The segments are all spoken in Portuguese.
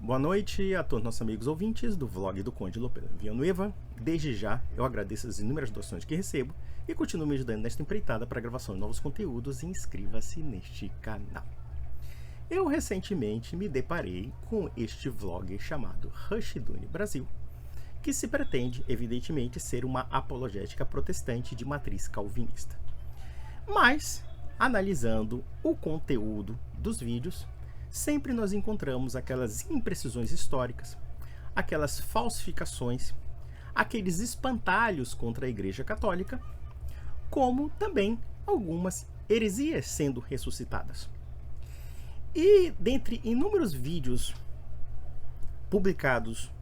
Boa noite a todos nossos amigos ouvintes do vlog do Conde Lope Villanueva. Desde já, eu agradeço as inúmeras doações que recebo e continuo me ajudando nesta empreitada para a gravação de novos conteúdos e inscreva-se neste canal. Eu recentemente me deparei com este vlog chamado Rushdoony Brasil, que se pretende, evidentemente, ser uma apologética protestante de matriz calvinista. Mas, analisando o conteúdo dos vídeos, sempre nós encontramos aquelas imprecisões históricas, aquelas falsificações, aqueles espantalhos contra a Igreja Católica, como também algumas heresias sendo ressuscitadas. E dentre inúmeros vídeos publicados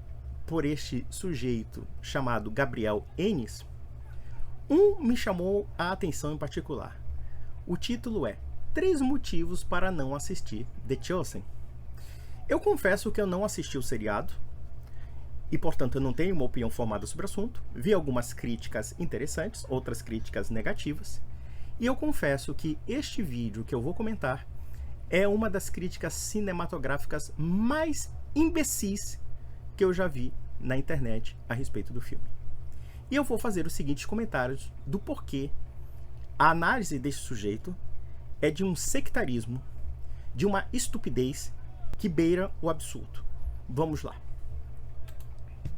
por este sujeito chamado Gabriel Enes, um me chamou a atenção em particular. O título é 3 motivos para não assistir The Chosen. Eu confesso que eu não assisti o seriado e, portanto, eu não tenho uma opinião formada sobre o assunto. Vi algumas críticas interessantes, outras críticas negativas. E eu confesso que este vídeo que eu vou comentar é uma das críticas cinematográficas mais imbecis que eu já vi na internet a respeito do filme. E eu vou fazer os seguintes comentários do porquê a análise deste sujeito é de um sectarismo, de uma estupidez que beira o absurdo. Vamos lá.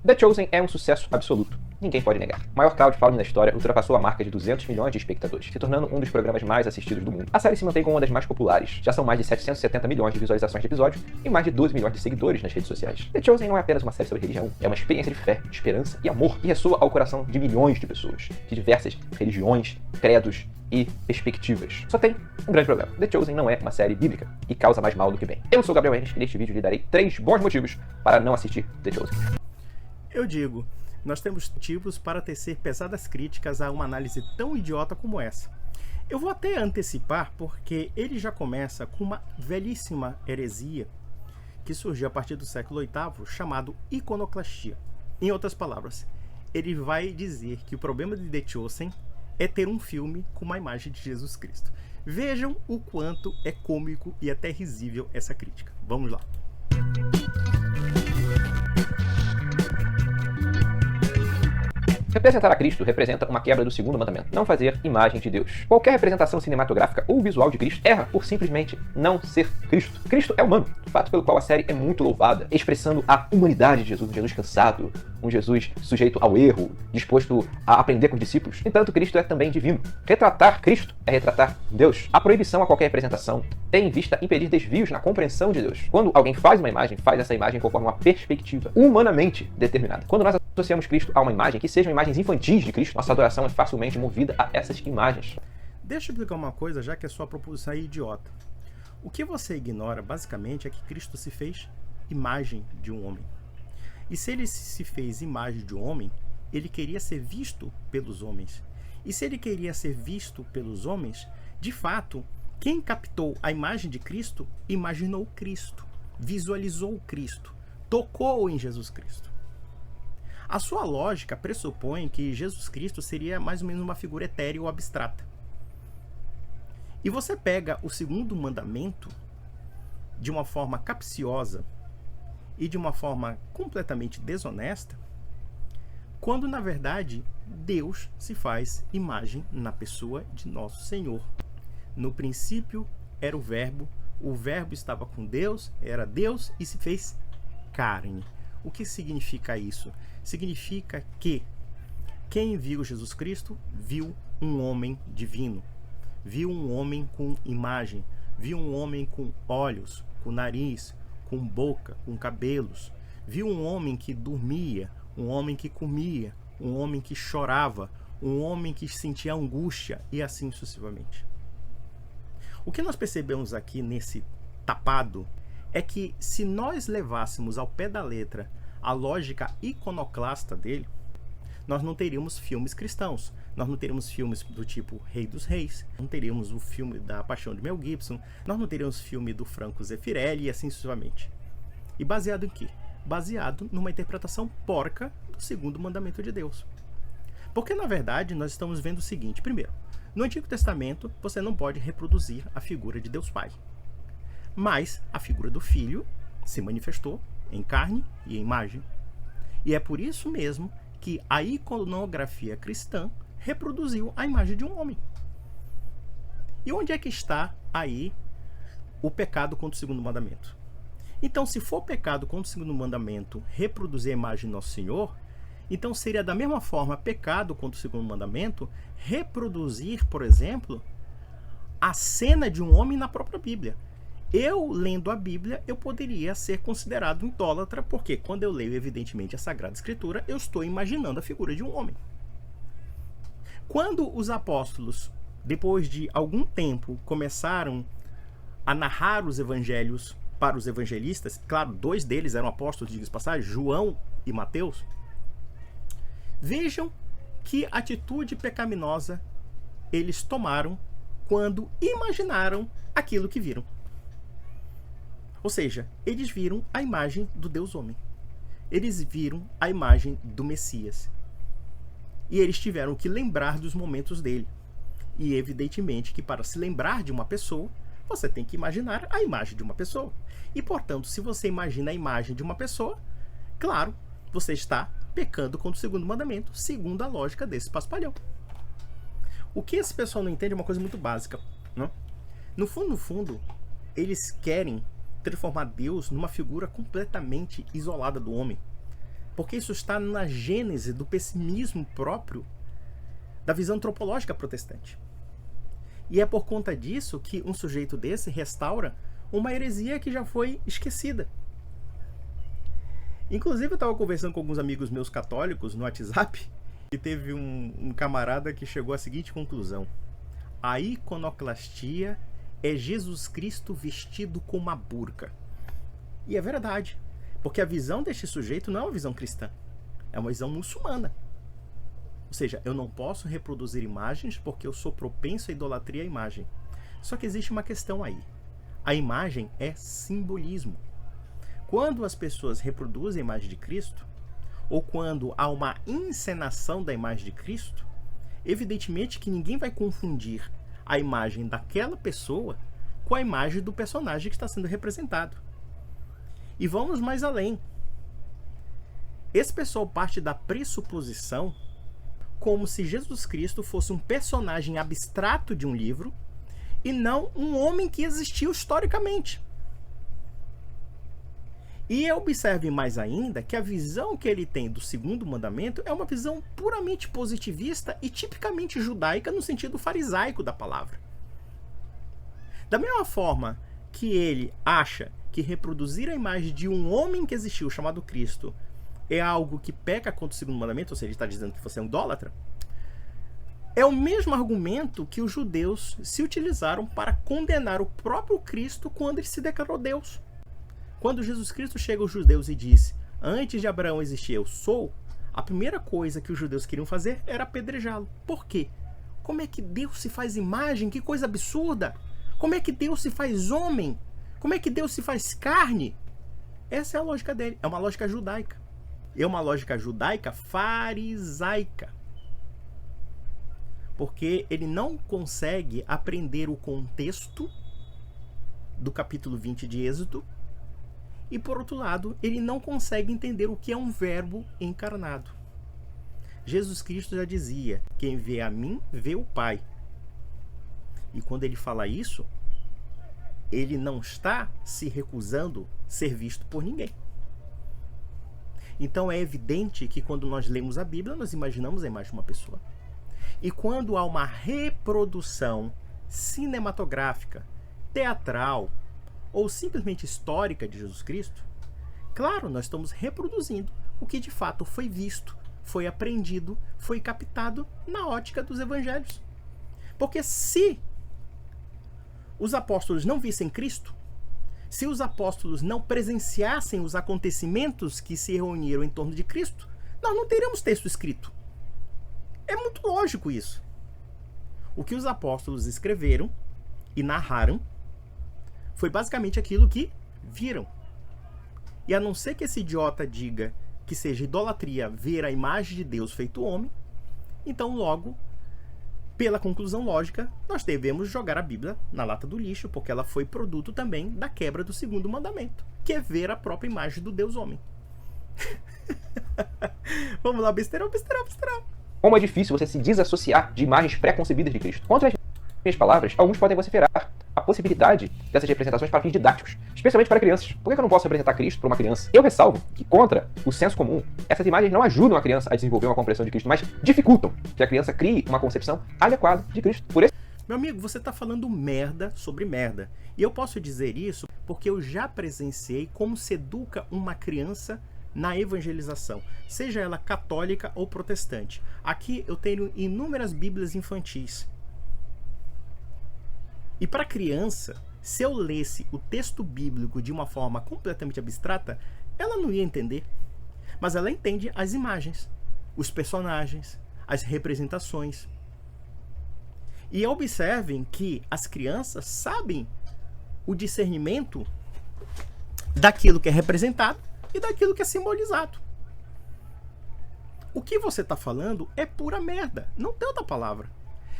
The Chosen é um sucesso absoluto. Ninguém pode negar. O maior crowdfunding da história ultrapassou a marca de 200 milhões de espectadores, se tornando um dos programas mais assistidos do mundo. A série se mantém como uma das mais populares. Já são mais de 770 milhões de visualizações de episódio e mais de 12 milhões de seguidores nas redes sociais. The Chosen não é apenas uma série sobre religião, é uma experiência de fé, esperança e amor que ressoa ao coração de milhões de pessoas, de diversas religiões, credos e perspectivas. Só tem um grande problema. The Chosen não é uma série bíblica e causa mais mal do que bem. Eu sou o Gabriel Enes e neste vídeo lhe darei 3 bons motivos para não assistir The Chosen. Eu digo, nós temos motivos para tecer pesadas críticas a uma análise tão idiota como essa. Eu vou até antecipar porque ele já começa com uma velhíssima heresia que surgiu a partir do século VIII, chamado iconoclastia. Em outras palavras, ele vai dizer que o problema de The Chosen é ter um filme com uma imagem de Jesus Cristo. Vejam o quanto é cômico e até risível essa crítica. Vamos lá. Representar a Cristo representa uma quebra do segundo mandamento, não fazer imagem de Deus. Qualquer representação cinematográfica ou visual de Cristo erra por simplesmente não ser Cristo. Cristo é humano, fato pelo qual a série é muito louvada, expressando a humanidade de Jesus, um Jesus cansado, um Jesus sujeito ao erro, disposto a aprender com os discípulos. No entanto, Cristo é também divino. Retratar Cristo é retratar Deus. A proibição a qualquer representação tem em vista impedir desvios na compreensão de Deus. Quando alguém faz uma imagem, faz essa imagem conforme uma perspectiva humanamente determinada. Quando nós associamos Cristo a uma imagem, que sejam imagens infantis de Cristo, nossa adoração é facilmente movida a essas imagens. Deixa eu explicar uma coisa, já que a sua proposição é idiota. O que você ignora, basicamente, é que Cristo se fez imagem de um homem. E se ele se fez imagem de um homem, ele queria ser visto pelos homens. E se ele queria ser visto pelos homens, de fato, quem captou a imagem de Cristo, imaginou Cristo, visualizou Cristo, tocou em Jesus Cristo. A sua lógica pressupõe que Jesus Cristo seria mais ou menos uma figura etérea ou abstrata. E você pega o segundo mandamento de uma forma capciosa e de uma forma completamente desonesta, quando na verdade Deus se faz imagem na pessoa de nosso Senhor. No princípio era o Verbo estava com Deus, era Deus e se fez carne. O que significa isso? Significa que quem viu Jesus Cristo viu um homem divino, viu um homem com imagem, viu um homem com olhos, com nariz, com boca, com cabelos, viu um homem que dormia, um homem que comia, um homem que chorava, um homem que sentia angústia e assim sucessivamente. O que nós percebemos aqui nesse tapado é que se nós levássemos ao pé da letra a lógica iconoclasta dele, nós não teríamos filmes cristãos, nós não teríamos filmes do tipo Rei dos Reis, não teríamos o filme da Paixão de Mel Gibson, nós não teríamos filme do Franco Zeffirelli e assim sucessivamente. E baseado em quê? Baseado numa interpretação porca do segundo mandamento de Deus. Porque na verdade nós estamos vendo o seguinte: primeiro, no Antigo Testamento você não pode reproduzir a figura de Deus Pai, mas a figura do Filho se manifestou em carne e em imagem. E é por isso mesmo que a iconografia cristã reproduziu a imagem de um homem. E onde é que está aí o pecado contra o segundo mandamento? Então, se for pecado contra o segundo mandamento reproduzir a imagem de Nosso Senhor, então seria da mesma forma pecado contra o segundo mandamento reproduzir, por exemplo, a cena de um homem na própria Bíblia. Eu, lendo a Bíblia, eu poderia ser considerado um idólatra, porque quando eu leio, evidentemente, a Sagrada Escritura, eu estou imaginando a figura de um homem. Quando os apóstolos, depois de algum tempo, começaram a narrar os evangelhos para os evangelistas, claro, 2 deles eram apóstolos, diga-se de passagem, João e Mateus, vejam que atitude pecaminosa eles tomaram quando imaginaram aquilo que viram. Ou seja, eles viram a imagem do Deus homem. Eles viram a imagem do Messias. E eles tiveram que lembrar dos momentos dele. E evidentemente que para se lembrar de uma pessoa, você tem que imaginar a imagem de uma pessoa. E portanto, se você imagina a imagem de uma pessoa, claro, você está pecando contra o segundo mandamento, segundo a lógica desse paspalhão. O que esse pessoal não entende é uma coisa muito básica, né? No fundo, eles querem transformar Deus numa figura completamente isolada do homem. Porque isso está na gênese do pessimismo próprio da visão antropológica protestante. E é por conta disso que um sujeito desse restaura uma heresia que já foi esquecida. Inclusive, eu estava conversando com alguns amigos meus católicos no WhatsApp e teve um camarada que chegou à seguinte conclusão: a iconoclastia é Jesus Cristo vestido com uma burca. E é verdade, porque a visão deste sujeito não é uma visão cristã, é uma visão muçulmana. Ou seja, eu não posso reproduzir imagens porque eu sou propenso à idolatria à imagem. Só que existe uma questão aí. A imagem é simbolismo. Quando as pessoas reproduzem a imagem de Cristo, ou quando há uma encenação da imagem de Cristo, evidentemente que ninguém vai confundir a imagem daquela pessoa com a imagem do personagem que está sendo representado. E vamos mais além. Esse pessoal parte da pressuposição como se Jesus Cristo fosse um personagem abstrato de um livro e não um homem que existiu historicamente. E observe mais ainda que a visão que ele tem do segundo mandamento é uma visão puramente positivista e tipicamente judaica no sentido farisaico da palavra. Da mesma forma que ele acha que reproduzir a imagem de um homem que existiu, chamado Cristo, é algo que peca contra o segundo mandamento, ou seja, ele está dizendo que você é um idólatra, é o mesmo argumento que os judeus se utilizaram para condenar o próprio Cristo quando ele se declarou Deus. Quando Jesus Cristo chega aos judeus e diz: antes de Abraão existir, eu sou, a primeira coisa que os judeus queriam fazer era apedrejá-lo. Por quê? Como é que Deus se faz imagem? Que coisa absurda! Como é que Deus se faz homem? Como é que Deus se faz carne? Essa é a lógica dele. É uma lógica judaica. É uma lógica judaica farisaica. Porque ele não consegue aprender o contexto do capítulo 20 de Êxodo. E, por outro lado, ele não consegue entender o que é um verbo encarnado. Jesus Cristo já dizia: quem vê a mim, vê o Pai. E quando ele fala isso, ele não está se recusando a ser visto por ninguém. Então é evidente que quando nós lemos a Bíblia, nós imaginamos a imagem de uma pessoa. E quando há uma reprodução cinematográfica, teatral, ou simplesmente histórica de Jesus Cristo, claro, nós estamos reproduzindo o que de fato foi visto, foi aprendido, foi captado na ótica dos evangelhos. Porque se os apóstolos não vissem Cristo, se os apóstolos não presenciassem os acontecimentos que se reuniram em torno de Cristo, nós não teríamos texto escrito. É muito lógico isso. O que os apóstolos escreveram e narraram foi basicamente aquilo que viram. E a não ser que esse idiota diga que seja idolatria ver a imagem de Deus feito homem, então logo, pela conclusão lógica, nós devemos jogar a Bíblia na lata do lixo, porque ela foi produto também da quebra do segundo mandamento, que é ver a própria imagem do Deus homem. Vamos lá, besteirão. Como é difícil você se desassociar de imagens pré-concebidas de Cristo. Contra as minhas palavras, alguns podem vociferar a possibilidade dessas representações para fins didáticos, especialmente para crianças. Por que eu não posso representar Cristo para uma criança? Eu ressalvo que, contra o senso comum, essas imagens não ajudam a criança a desenvolver uma compreensão de Cristo, mas dificultam que a criança crie uma concepção adequada de Cristo. Por isso, meu amigo, você está falando merda sobre merda. E eu posso dizer isso porque eu já presenciei como se educa uma criança na evangelização, seja ela católica ou protestante. Aqui eu tenho inúmeras bíblias infantis. E para criança, se eu lesse o texto bíblico de uma forma completamente abstrata, ela não ia entender. Mas ela entende as imagens, os personagens, as representações. E observem que as crianças sabem o discernimento daquilo que é representado e daquilo que é simbolizado. O que você está falando é pura merda, não tem outra palavra.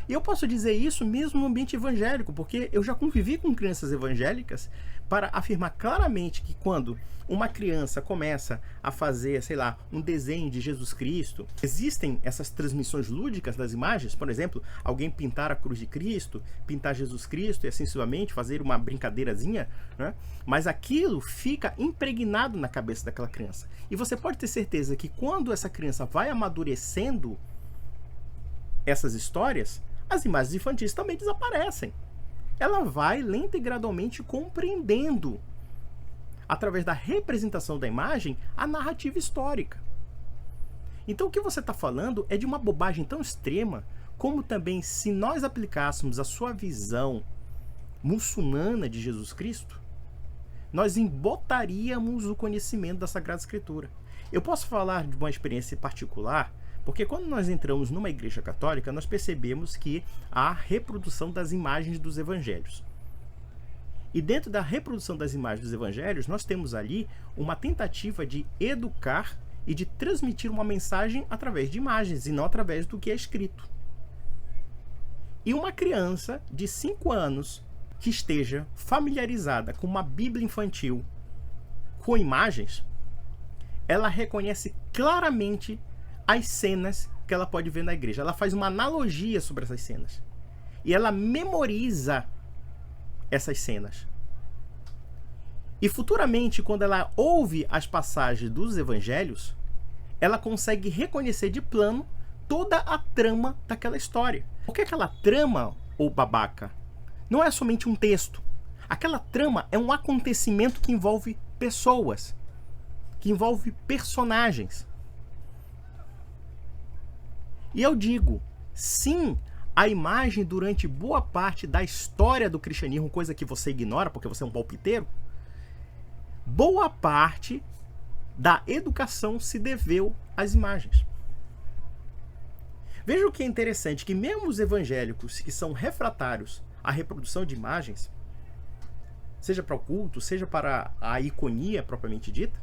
E eu posso dizer isso mesmo no ambiente evangélico, porque eu já convivi com crianças evangélicas para afirmar claramente que quando uma criança começa a fazer, sei lá, um desenho de Jesus Cristo, existem essas transmissões lúdicas das imagens, por exemplo, alguém pintar a cruz de Cristo, pintar Jesus Cristo e assim sucessivamente, fazer uma brincadeirazinha, né? Mas aquilo fica impregnado na cabeça daquela criança. E você pode ter certeza que quando essa criança vai amadurecendo essas histórias, as imagens infantis também desaparecem. Ela vai lenta e gradualmente compreendendo, através da representação da imagem, a narrativa histórica. Então o que você está falando é de uma bobagem tão extrema, como também se nós aplicássemos a sua visão muçulmana de Jesus Cristo, nós embotaríamos o conhecimento da Sagrada Escritura. Eu posso falar de uma experiência particular, porque quando nós entramos numa igreja católica, nós percebemos que há reprodução das imagens dos evangelhos. E dentro da reprodução das imagens dos evangelhos, nós temos ali uma tentativa de educar e de transmitir uma mensagem através de imagens e não através do que é escrito. E uma criança de 5 anos que esteja familiarizada com uma Bíblia infantil com imagens, ela reconhece claramente as cenas que ela pode ver na igreja. Ela faz uma analogia sobre essas cenas. E ela memoriza essas cenas. E futuramente, quando ela ouve as passagens dos evangelhos, ela consegue reconhecer de plano toda a trama daquela história. Porque aquela trama, ô babaca, não é somente um texto. Aquela trama é um acontecimento que envolve pessoas, que envolve personagens. E eu digo, sim, a imagem durante boa parte da história do cristianismo, coisa que você ignora porque você é um palpiteiro, boa parte da educação se deveu às imagens. Veja o que é interessante, que mesmo os evangélicos que são refratários à reprodução de imagens, seja para o culto, seja para a iconia propriamente dita,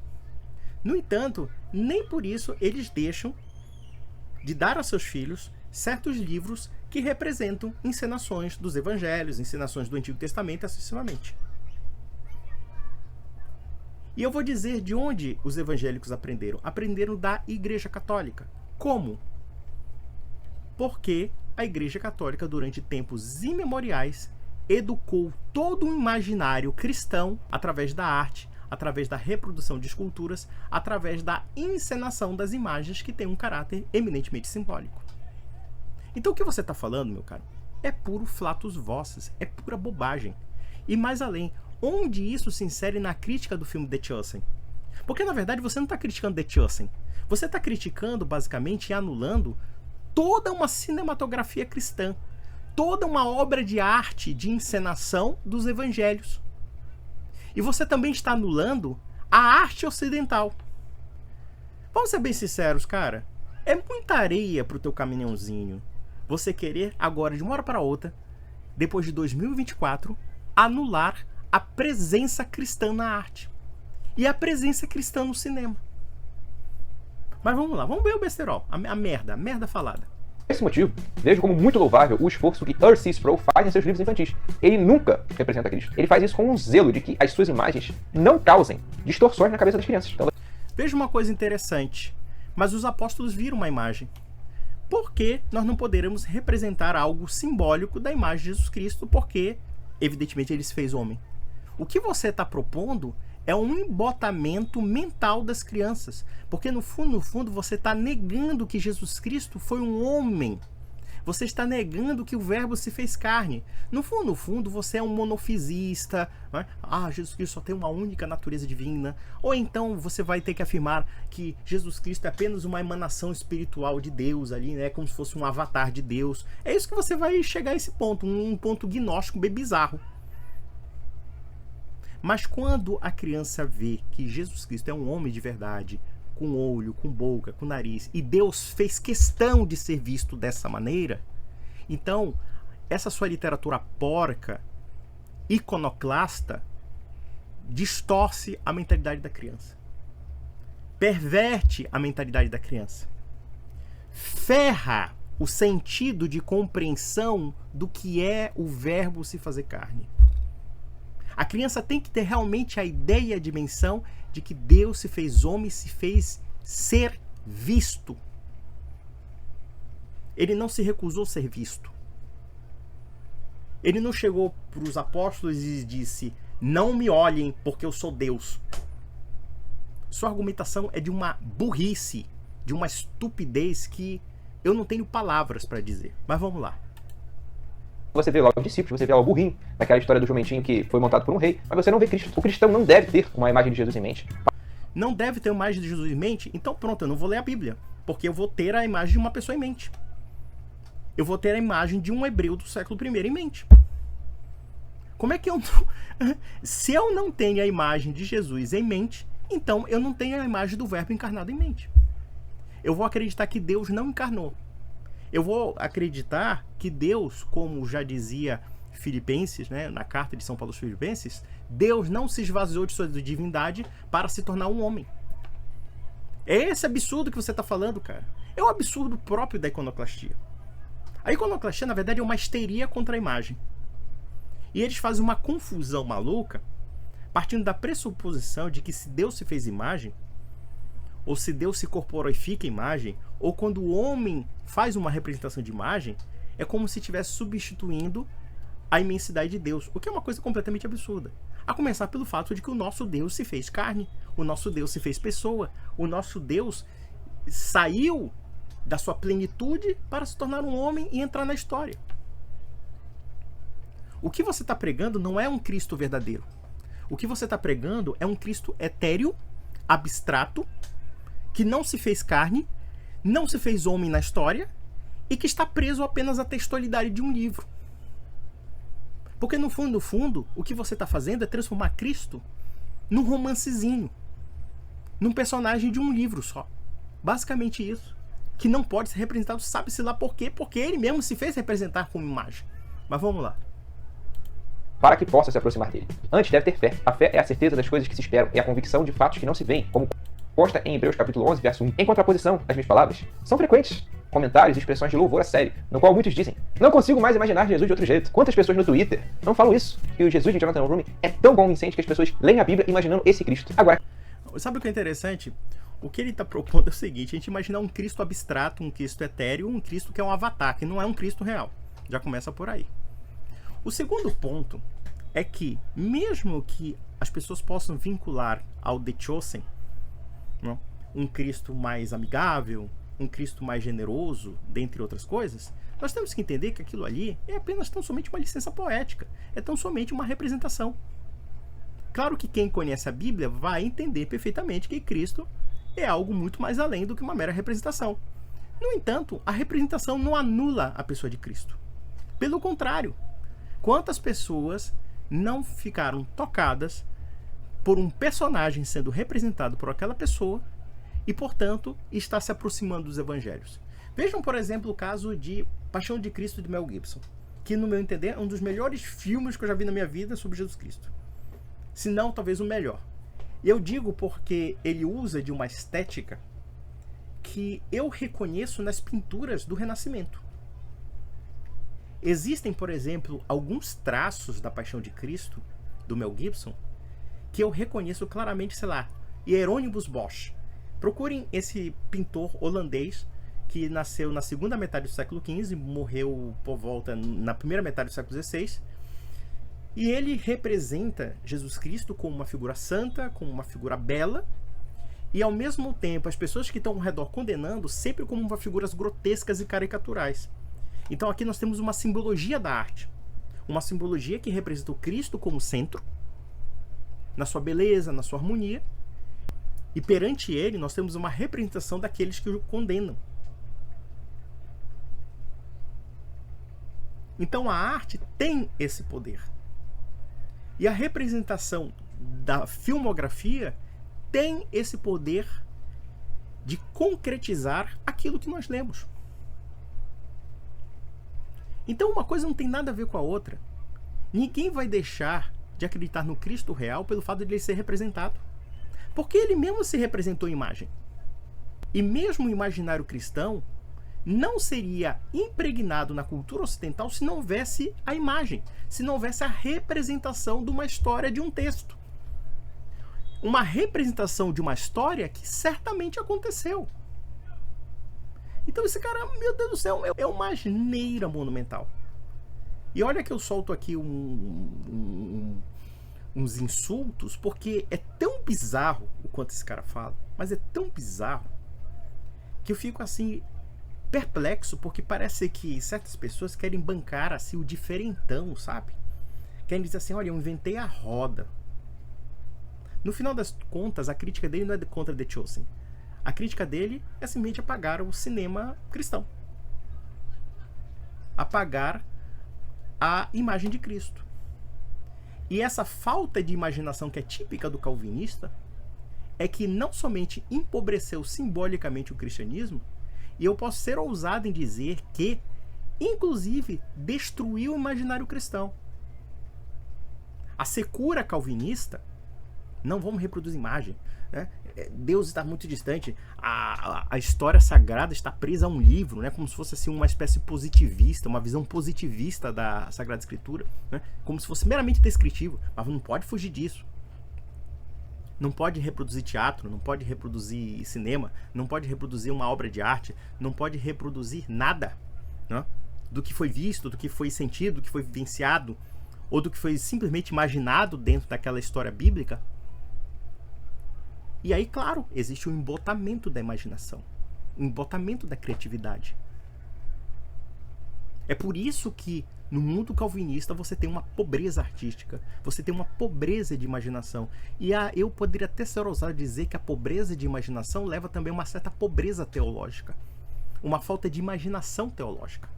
no entanto, nem por isso eles deixam de dar a seus filhos certos livros que representam encenações dos evangelhos, encenações do Antigo Testamento, assim sucessivamente. E eu vou dizer de onde os evangélicos aprenderam. Aprenderam da Igreja Católica. Como? Porque a Igreja Católica, durante tempos imemoriais, educou todo o imaginário cristão através da arte, através da reprodução de esculturas, através da encenação das imagens que tem um caráter eminentemente simbólico. Então o que você está falando, meu caro, é puro flatus vocis, é pura bobagem. E mais além, onde isso se insere na crítica do filme The Chosen? Porque na verdade você não está criticando The Chosen, você está criticando basicamente e anulando toda uma cinematografia cristã, toda uma obra de arte, de encenação dos evangelhos. E você também está anulando a arte ocidental. Vamos ser bem sinceros, cara. É muita areia pro teu caminhãozinho você querer agora, de uma hora para outra, depois de 2024, anular a presença cristã na arte. E a presença cristã no cinema. Mas vamos lá, vamos ver o besterol. A merda falada. Por esse motivo, vejo como muito louvável o esforço que R.C. Sproul faz em seus livros infantis. Ele nunca representa Cristo. Ele faz isso com um zelo de que as suas imagens não causem distorções na cabeça das crianças. Então, veja uma coisa interessante. Mas os apóstolos viram uma imagem. Por que nós não poderemos representar algo simbólico da imagem de Jesus Cristo? Porque, evidentemente, ele se fez homem. O que você está propondo é um embotamento mental das crianças. Porque, no fundo, você está negando que Jesus Cristo foi um homem. Você está negando que o verbo se fez carne. No fundo, você é um monofisista. Né? Jesus Cristo só tem uma única natureza divina. Ou então você vai ter que afirmar que Jesus Cristo é apenas uma emanação espiritual de Deus ali, né? Como se fosse um avatar de Deus. É isso que você vai chegar a esse ponto, um ponto gnóstico bem bizarro. Mas quando a criança vê que Jesus Cristo é um homem de verdade, com olho, com boca, com nariz, e Deus fez questão de ser visto dessa maneira, então essa sua literatura porca, iconoclasta, distorce a mentalidade da criança, perverte a mentalidade da criança, ferra o sentido de compreensão do que é o verbo se fazer carne. A criança tem que ter realmente a ideia e a dimensão de que Deus se fez homem, se fez ser visto. Ele não se recusou a ser visto. Ele não chegou para os apóstolos e disse: não me olhem porque eu sou Deus. Sua argumentação é de uma burrice, de uma estupidez que eu não tenho palavras para dizer. Mas vamos lá. você vê lá os discípulos, você vê lá o burrinho, naquela história do jumentinho que foi montado por um rei, mas você não vê Cristo. O cristão não deve ter uma imagem de Jesus em mente. Não deve ter uma imagem de Jesus em mente? Então pronto, eu não vou ler a Bíblia, porque eu vou ter a imagem de uma pessoa em mente. Eu vou ter a imagem de um hebreu do século I em mente. Como é que eu não... Se eu não tenho a imagem de Jesus em mente, então eu não tenho a imagem do verbo encarnado em mente. Eu vou acreditar que Deus não encarnou. Eu vou acreditar que Deus, como já dizia Filipenses, né, na carta de São Paulo aos Filipenses, Deus não se esvaziou de sua divindade para se tornar um homem. É esse absurdo que você está falando, cara. É o absurdo próprio da iconoclastia. A iconoclastia, na verdade, é uma histeria contra a imagem. E eles fazem uma confusão maluca, partindo da pressuposição de que se Deus se fez imagem, ou se Deus se corporifica imagem, ou quando o homem faz uma representação de imagem, é como se estivesse substituindo a imensidade de Deus, o que é uma coisa completamente absurda. A começar pelo fato de que o nosso Deus se fez carne, o nosso Deus se fez pessoa, o nosso Deus saiu da sua plenitude para se tornar um homem e entrar na história. O que você está pregando não é um Cristo verdadeiro. O que você está pregando é um Cristo etéreo, abstrato, que não se fez carne, não se fez homem na história e que está preso apenas à textualidade de um livro. Porque no fundo, o que você está fazendo é transformar Cristo num romancezinho, num personagem de um livro só. Basicamente isso. Que não pode ser representado, sabe-se lá por quê, porque ele mesmo se fez representar como imagem. Mas vamos lá. Para que possa se aproximar dele. Antes deve ter fé. A fé é a certeza das coisas que se esperam, é a convicção de fatos que não se veem, como consta em Hebreus capítulo 11, verso 1. Em contraposição, as minhas palavras são frequentes comentários e expressões de louvor a sério, no qual muitos dizem: não consigo mais imaginar Jesus de outro jeito. Quantas pessoas no Twitter não falam isso? Que o Jesus de Jonathan Roumie é tão convincente que as pessoas leem a Bíblia imaginando esse Cristo. Agora, sabe o que é interessante? O que ele está propondo é o seguinte: a gente imaginar um Cristo abstrato, um Cristo etéreo, um Cristo que é um avatar, que não é um Cristo real. Já começa por aí. O segundo ponto é que, mesmo que as pessoas possam vincular ao The Chosen, não, um Cristo mais amigável, um Cristo mais generoso, dentre outras coisas, nós temos que entender que aquilo ali é apenas tão somente uma licença poética, é tão somente uma representação. Claro que quem conhece a Bíblia vai entender perfeitamente que Cristo é algo muito mais além do que uma mera representação. No entanto, a representação não anula a pessoa de Cristo. Pelo contrário, quantas pessoas não ficaram tocadas por um personagem sendo representado por aquela pessoa e, portanto, está se aproximando dos evangelhos. Vejam, por exemplo, o caso de Paixão de Cristo de Mel Gibson, que, no meu entender, é um dos melhores filmes que eu já vi na minha vida sobre Jesus Cristo. Se não, talvez o melhor. Eu digo porque ele usa de uma estética que eu reconheço nas pinturas do Renascimento. Existem, por exemplo, alguns traços da Paixão de Cristo, do Mel Gibson, que eu reconheço claramente, sei lá, Hieronymus Bosch. Procurem esse pintor holandês que nasceu na segunda metade do século XV, morreu por volta na primeira metade do século XVI, e ele representa Jesus Cristo como uma figura santa, como uma figura bela, e ao mesmo tempo as pessoas que estão ao redor condenando sempre como figuras grotescas e caricaturais. Então aqui nós temos uma simbologia da arte, uma simbologia que representa o Cristo como centro, na sua beleza, na sua harmonia, e perante ele nós temos uma representação daqueles que o condenam. Então a arte tem esse poder. E a representação da filmografia tem esse poder de concretizar aquilo que nós lemos. Então uma coisa não tem nada a ver com a outra. Ninguém vai deixar de acreditar no Cristo real pelo fato de ele ser representado. Porque ele mesmo se representou em imagem. E mesmo o imaginário cristão não seria impregnado na cultura ocidental se não houvesse a imagem, se não houvesse a representação de uma história, de um texto. Uma representação de uma história que certamente aconteceu. Então esse cara, meu Deus do céu, é uma asneira monumental. E olha que eu solto aqui uns insultos, porque é tão bizarro o quanto esse cara fala, mas é tão bizarro, que eu fico assim, perplexo, porque parece que certas pessoas querem bancar assim o diferentão, sabe? Querem dizer assim, olha, eu inventei a roda. No final das contas, a crítica dele não é contra The Chosen. A crítica dele é simplesmente apagar o cinema cristão. Apagar a imagem de Cristo. E essa falta de imaginação que é típica do calvinista é que não somente empobreceu simbolicamente o cristianismo, e eu posso ser ousado em dizer que, inclusive, destruiu o imaginário cristão. A secura calvinista, não vamos reproduzir imagem, né? Deus está muito distante, a história sagrada está presa a um livro, né? Como se fosse assim, uma espécie positivista, uma visão positivista da Sagrada Escritura, né? Como se fosse meramente descritivo, mas não pode fugir disso. Não pode reproduzir teatro, não pode reproduzir cinema, não pode reproduzir uma obra de arte, não pode reproduzir nada, né? Do que foi visto, do que foi sentido, do que foi vivenciado, ou do que foi simplesmente imaginado dentro daquela história bíblica. E aí, claro, existe o embotamento da imaginação, o embotamento da criatividade. É por isso que no mundo calvinista você tem uma pobreza artística, você tem uma pobreza de imaginação. E eu poderia até ser ousado dizer que a pobreza de imaginação leva também a uma certa pobreza teológica, uma falta de imaginação teológica.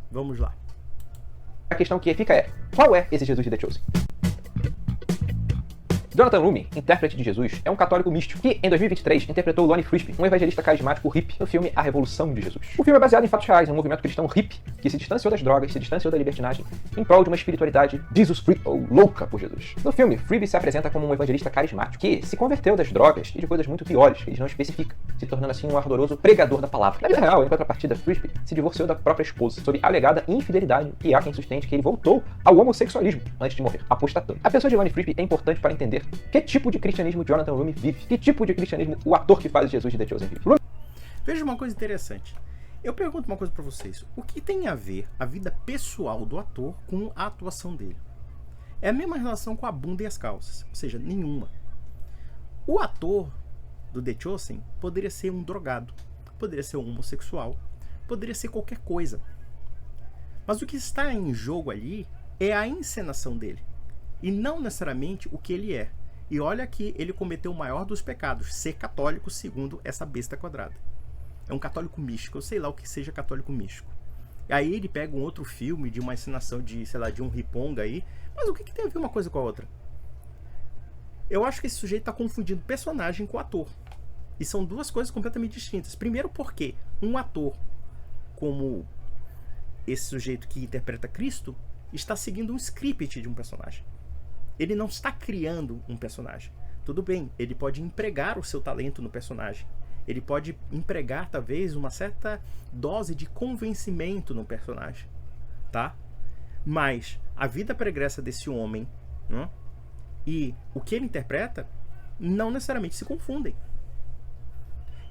Vamos lá. A questão que fica é, qual é esse Jesus de The Chosen? Jonathan Roumie, intérprete de Jesus, é um católico místico que, em 2023, interpretou Lonnie Frisbee, um evangelista carismático hippie, no filme A Revolução de Jesus. O filme é baseado em fatos reais, um movimento cristão hippie que se distanciou das drogas, se distanciou da libertinagem, em prol de uma espiritualidade Jesus-free, ou louca por Jesus. No filme, Frisbee se apresenta como um evangelista carismático que se converteu das drogas e de coisas muito piores, que ele não especifica, se tornando assim um ardoroso pregador da palavra. Na vida real, em contrapartida, Frisbee se divorciou da própria esposa, sob alegada infidelidade, e há quem sustente que ele voltou ao homossexualismo antes de morrer, apostatando. A pessoa de Lonnie Frisbee é importante para entender que tipo de cristianismo Jonathan Roumie vive, que tipo de cristianismo o ator que faz Jesus de The Chosen vive. Veja uma coisa interessante. Eu pergunto uma coisa para vocês. O que tem a ver a vida pessoal do ator com a atuação dele? É a mesma relação com a bunda e as calças, ou seja, nenhuma. O ator do The Chosen poderia ser um drogado, poderia ser um homossexual, poderia ser qualquer coisa. Mas o que está em jogo ali é a encenação dele, e não necessariamente o que ele é. E olha que ele cometeu o maior dos pecados, ser católico segundo essa besta quadrada. É um católico místico, eu sei lá o que seja católico místico. Aí ele pega um outro filme de uma encenação de, sei lá, de um riponga aí, mas o que tem a ver uma coisa com a outra? Eu acho que esse sujeito está confundindo personagem com ator. E são duas coisas completamente distintas. Primeiro porque um ator, como esse sujeito que interpreta Cristo, está seguindo um script de um personagem. Ele não está criando um personagem. Tudo bem, ele pode empregar o seu talento no personagem. Ele pode empregar, talvez, uma certa dose de convencimento no personagem, tá? Mas a vida pregressa desse homem, né, e o que ele interpreta não necessariamente se confundem.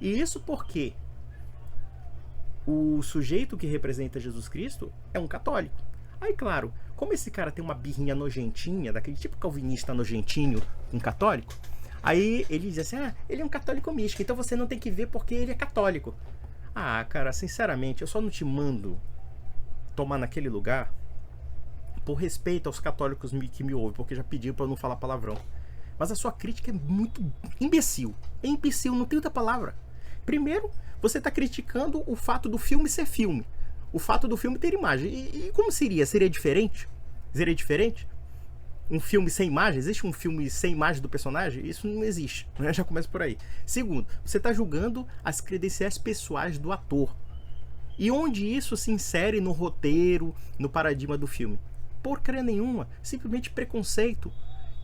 E isso porque o sujeito que representa Jesus Cristo é um católico. Aí, claro, como esse cara tem uma birrinha nojentinha, daquele tipo calvinista nojentinho com católico, aí ele diz assim, ele é um católico místico, então você não tem que ver porque ele é católico. Ah, cara, sinceramente, eu só não te mando tomar naquele lugar por respeito aos católicos que me ouvem, porque já pediu para eu não falar palavrão. Mas a sua crítica é muito imbecil. É imbecil, não tem outra palavra. Primeiro, você está criticando o fato do filme ser filme. O fato do filme ter imagem. E como seria? Seria diferente? Seria diferente? Um filme sem imagem? Existe um filme sem imagem do personagem? Isso não existe, né? Já começa por aí. Segundo, você está julgando as credenciais pessoais do ator. E onde isso se insere no roteiro, no paradigma do filme? Porcaria nenhuma. Simplesmente preconceito.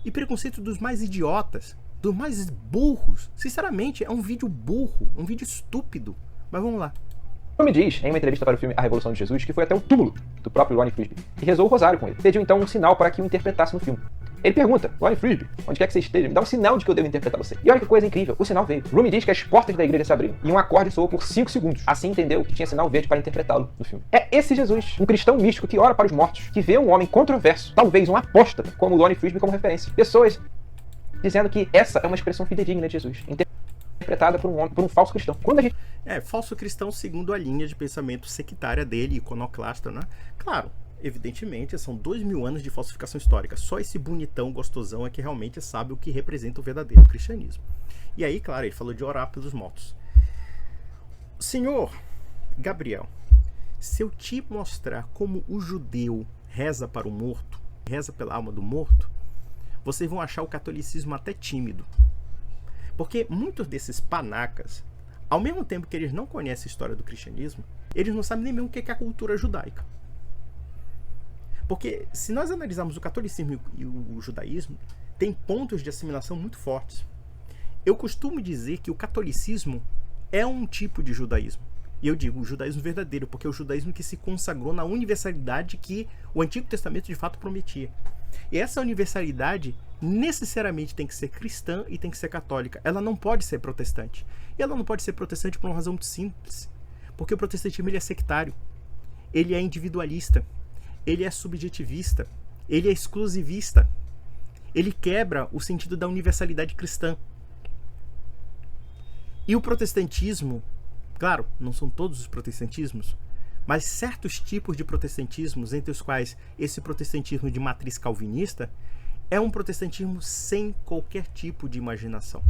E preconceito dos mais idiotas, dos mais burros. Sinceramente, é um vídeo burro, um vídeo estúpido. Mas vamos lá. Me diz, em uma entrevista para o filme A Revolução de Jesus, que foi até o túmulo do próprio Ronnie Frisbee e rezou o rosário com ele. Pediu então um sinal para que o interpretasse no filme. Ele pergunta, Ronnie Frisbee, onde quer que você esteja, me dá um sinal de que eu devo interpretar você. E olha que coisa incrível, o sinal veio. Rumi diz que as portas da igreja se abriram e um acorde soou por 5 segundos. Assim entendeu que tinha sinal verde para interpretá-lo no filme. É esse Jesus, um cristão místico que ora para os mortos, que vê um homem controverso, talvez um apóstata, como o Ronnie Frisbee como referência. Pessoas dizendo que essa é uma expressão fidedigna de Jesus, interpretada por um falso cristão. Quando a gente... falso cristão segundo a linha de pensamento sectária dele, iconoclasta, né? Claro, evidentemente, são 2000 anos de falsificação histórica. Só esse bonitão, gostosão é que realmente sabe o que representa o verdadeiro cristianismo. E aí, claro, ele falou de orar pelos mortos. Senhor Gabriel, se eu te mostrar como o judeu reza para o morto, reza pela alma do morto, vocês vão achar o catolicismo até tímido. Porque muitos desses panacas, ao mesmo tempo que eles não conhecem a história do cristianismo, eles não sabem nem mesmo o que é a cultura judaica. Porque se nós analisarmos o catolicismo e o judaísmo, tem pontos de assimilação muito fortes. Eu costumo dizer que o catolicismo é um tipo de judaísmo. E eu digo o judaísmo verdadeiro, porque é o judaísmo que se consagrou na universalidade que o Antigo Testamento de fato prometia. E essa universalidade necessariamente tem que ser cristã e tem que ser católica. Ela não pode ser protestante. E ela não pode ser protestante por uma razão muito simples. Porque o protestantismo ele é sectário. Ele é individualista. Ele é subjetivista. Ele é exclusivista. Ele quebra o sentido da universalidade cristã. E o protestantismo, claro, não são todos os protestantismos, mas certos tipos de protestantismos, entre os quais esse protestantismo de matriz calvinista, é um protestantismo sem qualquer tipo de imaginação.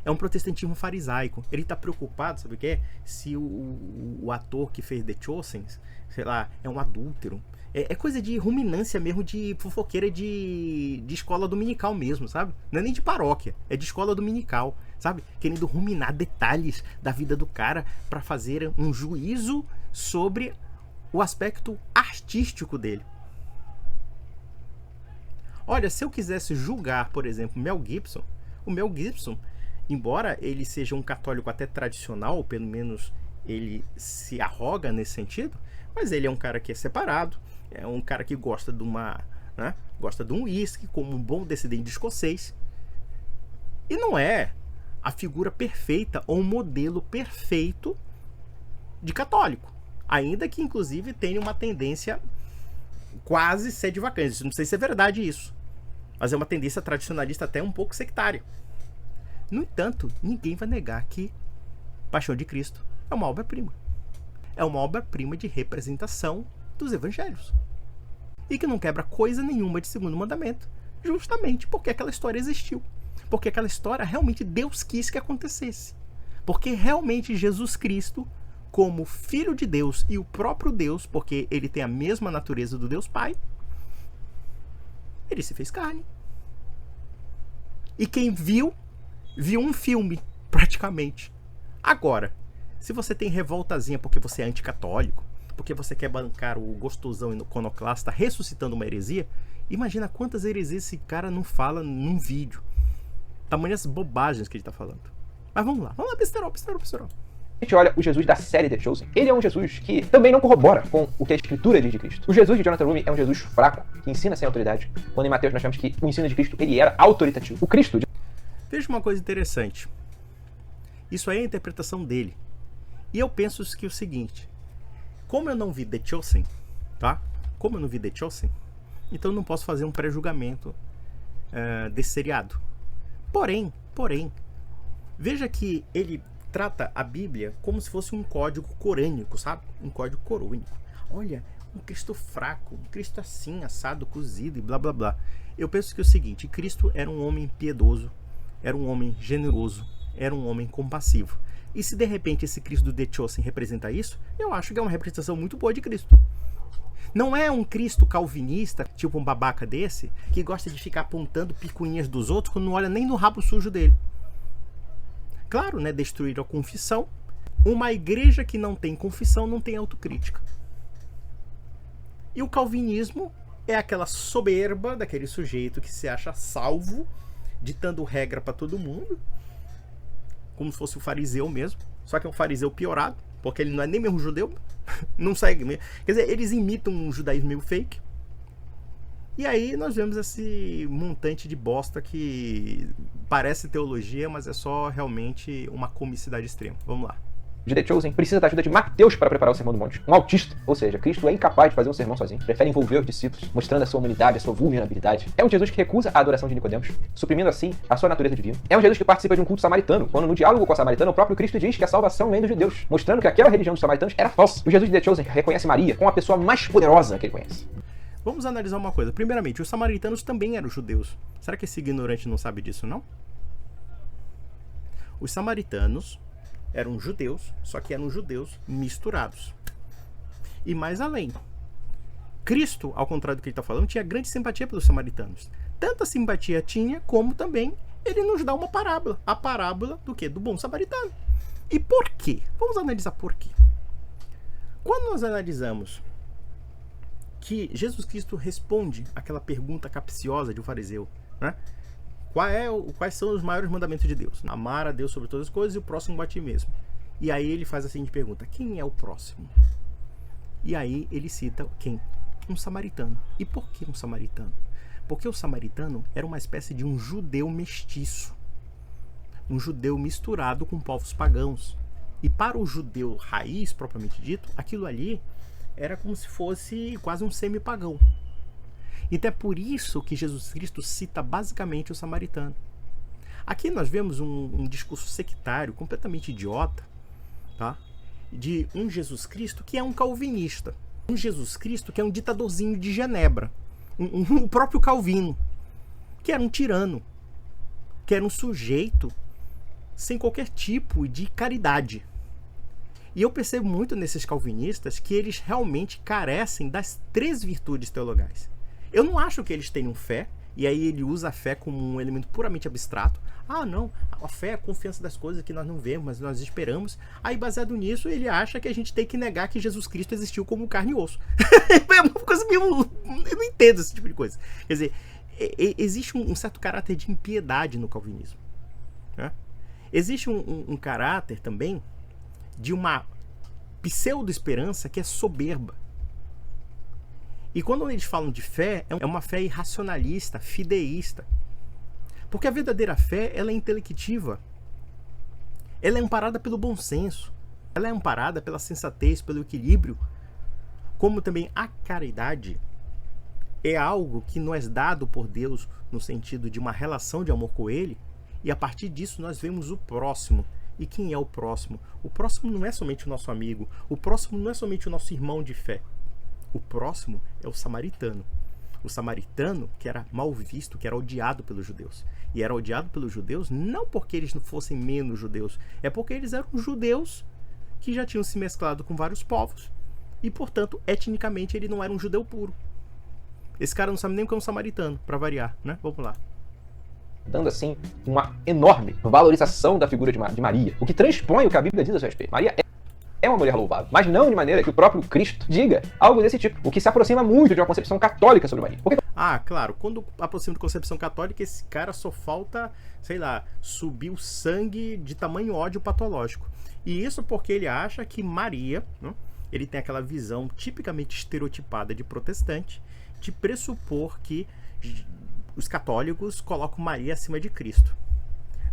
É um protestantismo farisaico. Ele está preocupado, sabe o que é? Se o ator que fez The Chosen, sei lá, é um adúltero. É coisa de ruminância mesmo, de fofoqueira de escola dominical mesmo, sabe? Não é nem de paróquia, é de escola dominical, sabe? Querendo ruminar detalhes da vida do cara para fazer um juízo sobre o aspecto artístico dele. Olha, se eu quisesse julgar, por exemplo, Mel Gibson, o Mel Gibson, embora ele seja um católico até tradicional, ou pelo menos ele se arroga nesse sentido, mas ele é um cara que é separado, é um cara que gosta de gosta de um uísque, como um bom descendente escocês, e não é a figura perfeita ou um modelo perfeito de católico, ainda que inclusive tenha uma tendência quase sede vacante. Não sei se é verdade isso, mas é uma tendência tradicionalista até um pouco sectária. No entanto, ninguém vai negar que Paixão de Cristo é uma obra-prima. É uma obra-prima de representação dos evangelhos. E que não quebra coisa nenhuma de segundo mandamento, justamente porque aquela história existiu. Porque aquela história realmente Deus quis que acontecesse. Porque realmente Jesus Cristo, como Filho de Deus e o próprio Deus, porque ele tem a mesma natureza do Deus Pai, ele se fez carne. E quem viu um filme, praticamente. Agora, se você tem revoltazinha porque você é anticatólico, porque você quer bancar o gostosão iconoclasta ressuscitando uma heresia, imagina quantas heresias esse cara não fala num vídeo. Tamanhas bobagens que ele está falando. Mas vamos lá, besterol. A gente olha o Jesus da série The Chosen, ele é um Jesus que também não corrobora com o que a Escritura diz de Cristo. O Jesus de Jonathan Rumi é um Jesus fraco, que ensina sem autoridade, quando em Mateus nós vemos que o ensino de Cristo ele era autoritativo. O Cristo... Veja uma coisa interessante. Isso aí é a interpretação dele. E eu penso que é o seguinte, como eu não vi The Chosen, tá? Como eu não vi The Chosen, então eu não posso fazer um pré-julgamento desse seriado. Porém, veja que ele trata a Bíblia como se fosse um código corânico, sabe? Um código corânico. Olha, um Cristo fraco, um Cristo assim, assado, cozido e blá blá blá. Eu penso que é o seguinte, Cristo era um homem piedoso, era um homem generoso, era um homem compassivo. E se de repente esse Cristo do The Chosen representa isso, eu acho que é uma representação muito boa de Cristo. Não é um Cristo calvinista, tipo um babaca desse, que gosta de ficar apontando picuinhas dos outros quando não olha nem no rabo sujo dele. Claro, né? Destruir a confissão. Uma igreja que não tem confissão não tem autocrítica. E o calvinismo é aquela soberba daquele sujeito que se acha salvo, ditando regra para todo mundo, como se fosse o fariseu mesmo. Só que é um fariseu piorado, porque ele não é nem mesmo judeu, não segue mesmo. Quer dizer, eles imitam um judaísmo meio fake. E aí nós vemos esse montante de bosta que parece teologia, mas é só realmente uma comicidade extrema. Vamos lá. De The Chosen precisa da ajuda de Mateus para preparar o Sermão do Monte. Um autista, ou seja, Cristo é incapaz de fazer um sermão sozinho. Prefere envolver os discípulos, mostrando a sua humanidade, a sua vulnerabilidade. É um Jesus que recusa a adoração de Nicodemos, suprimindo assim a sua natureza divina. É um Jesus que participa de um culto samaritano, quando no diálogo com a samaritana o próprio Cristo diz que a salvação vem dos judeus, mostrando que aquela religião dos samaritanos era falsa. O Jesus de The Chosen reconhece Maria como a pessoa mais poderosa que ele conhece. Vamos analisar uma coisa. Primeiramente, os samaritanos também eram judeus. Será que esse ignorante não sabe disso, não? Os samaritanos eram judeus, só que eram judeus misturados. E mais além, Cristo, ao contrário do que ele está falando, tinha grande simpatia pelos samaritanos. Tanta simpatia tinha, como também ele nos dá uma parábola. A parábola do quê? Do bom samaritano. E por quê? Vamos analisar por quê. Quando nós analisamos que Jesus Cristo responde aquela pergunta capciosa de um fariseu, né? Quais são os maiores mandamentos de Deus? Amar a Deus sobre todas as coisas e o próximo a ti mesmo. E aí ele faz a seguinte pergunta: quem é o próximo? E aí ele cita quem? Um samaritano. E por que um samaritano? Porque o samaritano era uma espécie de um judeu mestiço. Um judeu misturado com povos pagãos. E para o judeu raiz, propriamente dito, aquilo ali era como se fosse quase um semi-pagão. Então é por isso que Jesus Cristo cita basicamente o samaritano. Aqui nós vemos um discurso sectário, completamente idiota, tá? De um Jesus Cristo que é um calvinista. Um Jesus Cristo que é um ditadorzinho de Genebra. O próprio Calvino, que era um tirano, que era um sujeito sem qualquer tipo de caridade. E eu percebo muito nesses calvinistas que eles realmente carecem das 3 virtudes teologais. Eu não acho que eles tenham fé, e aí ele usa a fé como um elemento puramente abstrato. Ah, não, a fé é a confiança das coisas que nós não vemos, mas nós esperamos. Aí, baseado nisso, ele acha que a gente tem que negar que Jesus Cristo existiu como carne e osso. É uma coisa meio... Eu não entendo esse tipo de coisa. Quer dizer, existe um certo caráter de impiedade no calvinismo, né? Existe um caráter também de uma pseudo-esperança que é soberba. E quando eles falam de fé, é uma fé irracionalista, fideísta. Porque a verdadeira fé, ela é intelectiva. Ela é amparada pelo bom senso. Ela é amparada pela sensatez, pelo equilíbrio. Como também a caridade é algo que nos é dado por Deus no sentido de uma relação de amor com Ele. E a partir disso nós vemos o próximo. E quem é o próximo? O próximo não é somente o nosso amigo. O próximo não é somente o nosso irmão de fé. O próximo é o samaritano. O samaritano que era mal visto, que era odiado pelos judeus. E era odiado pelos judeus não porque eles não fossem menos judeus, é porque eles eram judeus que já tinham se mesclado com vários povos e, portanto, etnicamente ele não era um judeu puro. Esse cara não sabe nem o que é um samaritano, para variar, né? Vamos lá. Dando assim uma enorme valorização da figura de Maria, o que transpõe o que a Bíblia diz a seu respeito. Maria é uma mulher louvável, mas não de maneira que o próprio Cristo diga algo desse tipo, o que se aproxima muito de uma concepção católica sobre Maria. Porque Ah, claro, quando aproxima de concepção católica, esse cara só falta, sei lá, subir o sangue de tamanho ódio patológico. E isso porque ele acha que Maria, né, ele tem aquela visão tipicamente estereotipada de protestante, de pressupor que os católicos colocam Maria acima de Cristo.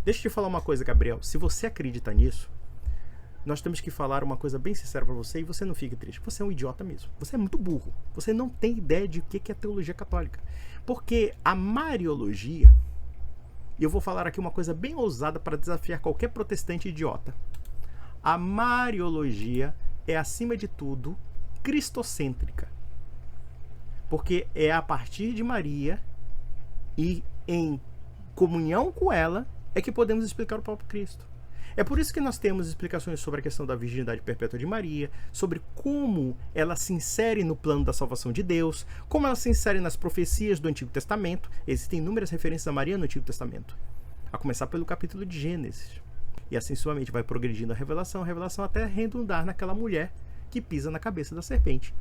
Deixa eu te falar uma coisa, Gabriel. Se você acredita nisso, nós temos que falar uma coisa bem sincera para você, e você não fique triste. Você é um idiota mesmo. Você é muito burro. Você não tem ideia de o que é teologia católica. Porque a Mariologia, e eu vou falar aqui uma coisa bem ousada para desafiar qualquer protestante idiota. A Mariologia é, acima de tudo, cristocêntrica. Porque é a partir de Maria e em comunhão com ela é que podemos explicar o próprio Cristo. É por isso que nós temos explicações sobre a questão da virgindade perpétua de Maria, sobre como ela se insere no plano da salvação de Deus, como ela se insere nas profecias do Antigo Testamento. Existem inúmeras referências a Maria no Antigo Testamento, a começar pelo capítulo de Gênesis. E assim sua mente vai progredindo a revelação até redundar naquela mulher que pisa na cabeça da serpente.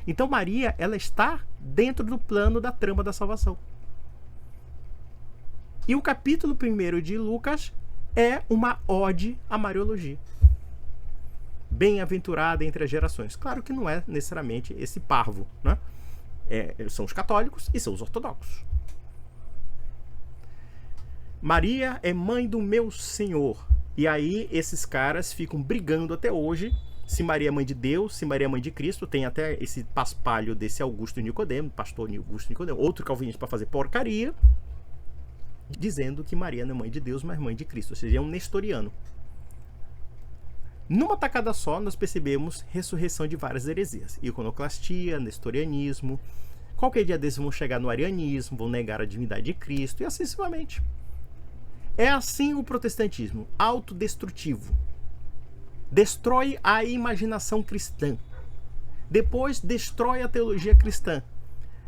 Então Maria, ela está dentro do plano da trama da salvação. E o capítulo 1 de Lucas é uma ode à Mariologia. Bem-aventurada entre as gerações. Claro que não é necessariamente esse parvo, né? São os católicos e são os ortodoxos. Maria é mãe do meu Senhor. E aí esses caras ficam brigando até hoje se Maria é mãe de Deus, se Maria é mãe de Cristo. Tem até esse paspalho desse Augusto Nicodemo, pastor Augusto Nicodemo, outro calvinista para fazer porcaria, dizendo que Maria não é mãe de Deus, mas mãe de Cristo. Ou seja, é um nestoriano. Numa tacada só, nós percebemos ressurreição de várias heresias. Iconoclastia, nestorianismo. Qualquer dia desses vão chegar no arianismo, vão negar a divindade de Cristo e assim sucessivamente. É assim o protestantismo, autodestrutivo. Destrói a imaginação cristã. Depois destrói a teologia cristã.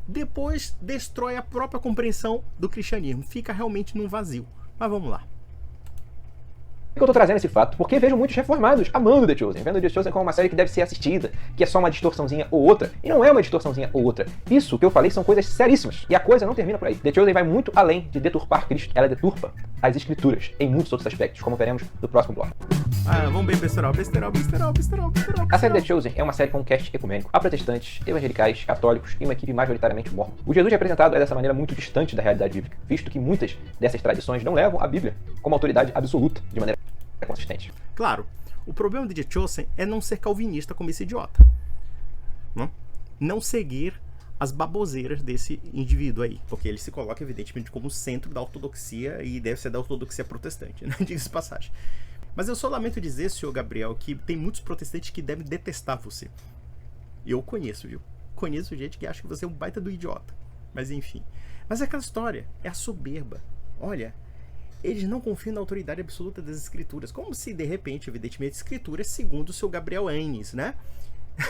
Depois destrói a própria compreensão do cristianismo. Fica realmente num vazio. Mas vamos lá. Por que eu tô trazendo esse fato? Porque vejo muitos reformados amando The Chosen, vendo The Chosen como uma série que deve ser assistida, que é só uma distorçãozinha ou outra. E não é uma distorçãozinha ou outra. Isso que eu falei são coisas seríssimas. E a coisa não termina por aí. The Chosen vai muito além de deturpar Cristo. Ela deturpa as escrituras em muitos outros aspectos, como veremos no próximo bloco. Vamos bem, besterol. A série The Chosen é uma série com um cast ecumênico a protestantes, evangelicais, católicos e uma equipe majoritariamente mormon. O Jesus representado é dessa maneira muito distante da realidade bíblica, visto que muitas dessas tradições não levam a Bíblia como autoridade absoluta de maneira consistente. Claro, o problema de The Chosen é não ser calvinista como esse idiota. Não seguir as baboseiras desse indivíduo aí, porque ele se coloca evidentemente como centro da ortodoxia e deve ser da ortodoxia protestante, né? Diga-se de passagem. Mas eu só lamento dizer, senhor Gabriel, que tem muitos protestantes que devem detestar você. Eu conheço, viu? Conheço gente que acha que você é um baita do idiota. Mas enfim. Mas é aquela história, é a soberba. Olha, eles não confiam na autoridade absoluta das escrituras. Como se, de repente, evidentemente, a escritura é segundo o seu Gabriel Enes, né?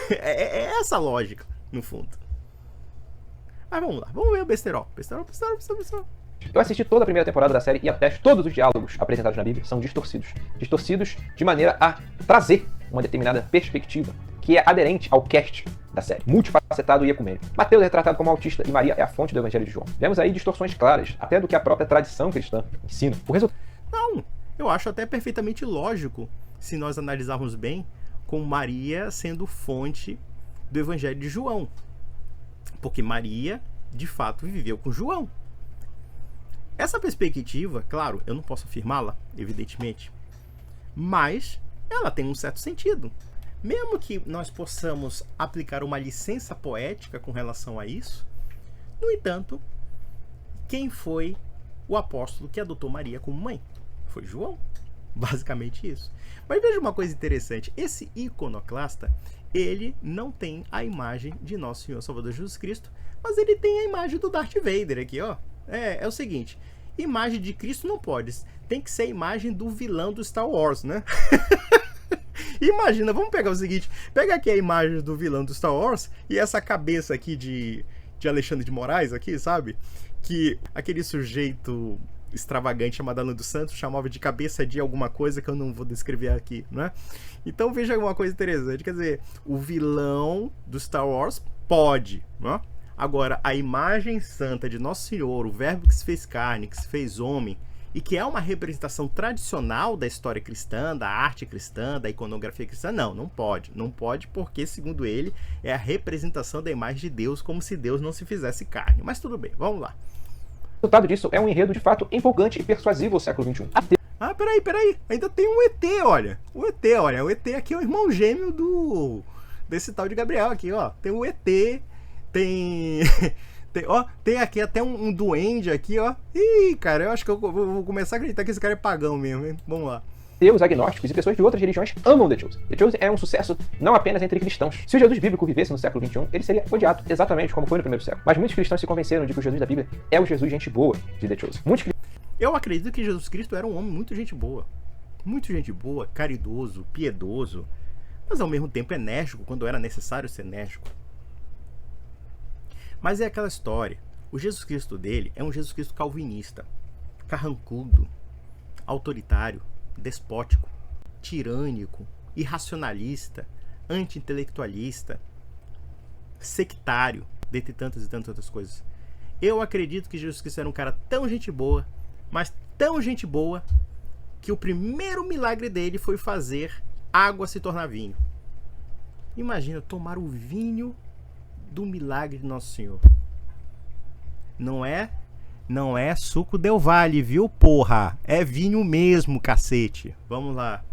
É essa a lógica, no fundo. Mas vamos lá, vamos ver o besterol. Besterol. Eu assisti toda a primeira temporada da série e atesto todos os diálogos apresentados na Bíblia são distorcidos. Distorcidos de maneira a trazer uma determinada perspectiva que é aderente ao cast da série, multifacetado e ecumênico. Mateus é tratado como autista e Maria é a fonte do Evangelho de João. Vemos aí distorções claras, até do que a própria tradição cristã ensina. O resultado... Não, eu acho até perfeitamente lógico, se nós analisarmos bem, com Maria sendo fonte do Evangelho de João. Porque Maria, de fato, viveu com João. Essa perspectiva, claro, eu não posso afirmá-la, evidentemente, mas ela tem um certo sentido. Mesmo que nós possamos aplicar uma licença poética com relação a isso, no entanto, quem foi o apóstolo que adotou Maria como mãe? Foi João. Basicamente isso. Mas veja uma coisa interessante. Esse iconoclasta, ele não tem a imagem de Nosso Senhor Salvador Jesus Cristo, mas ele tem a imagem do Darth Vader aqui, ó. É o seguinte, imagem de Cristo não pode, tem que ser a imagem do vilão do Star Wars, né? Imagina, vamos pegar o seguinte, pega aqui a imagem do vilão do Star Wars e essa cabeça aqui de Alexandre de Moraes aqui, sabe? Que aquele sujeito extravagante chamado Alan dos Santos chamava de cabeça de alguma coisa que eu não vou descrever aqui, né? Então veja uma coisa interessante, quer dizer, o vilão do Star Wars pode, né? Agora, a imagem santa de Nosso Senhor, o verbo que se fez carne, que se fez homem, e que é uma representação tradicional da história cristã, da arte cristã, da iconografia cristã, não pode. Não pode porque, segundo ele, é a representação da imagem de Deus, como se Deus não se fizesse carne. Mas tudo bem, vamos lá. O resultado disso é um enredo de fato empolgante e persuasivo ao século XXI. Ah, peraí. Ainda tem um ET, olha. O ET aqui é o irmão gêmeo desse tal de Gabriel aqui, ó. Tem o ET, tem... tem aqui até um duende aqui, ó. Ih, cara, eu acho que eu vou começar a acreditar que esse cara é pagão mesmo, hein? Vamos lá. Ateus, agnósticos e pessoas de outras religiões amam The Chosen. The Chosen é um sucesso não apenas entre cristãos. Se o Jesus bíblico vivesse no século XXI, ele seria odiado, exatamente como foi no primeiro século. Mas muitos cristãos se convenceram de que o Jesus da Bíblia é o Jesus gente boa de The Chosen. Eu acredito que Jesus Cristo era um homem muito gente boa, caridoso, piedoso, mas ao mesmo tempo enérgico quando era necessário ser enérgico. Mas é aquela história, o Jesus Cristo dele é um Jesus Cristo calvinista, carrancudo, autoritário, despótico, tirânico, irracionalista, anti-intelectualista, sectário, dentre tantas e tantas outras coisas. Eu acredito que Jesus Cristo era um cara tão gente boa, mas tão gente boa, que o primeiro milagre dele foi fazer água se tornar vinho. Imagina, tomar o vinho do milagre de Nosso Senhor. Não é suco Del Valle, viu, porra? É vinho mesmo, cacete. Vamos lá.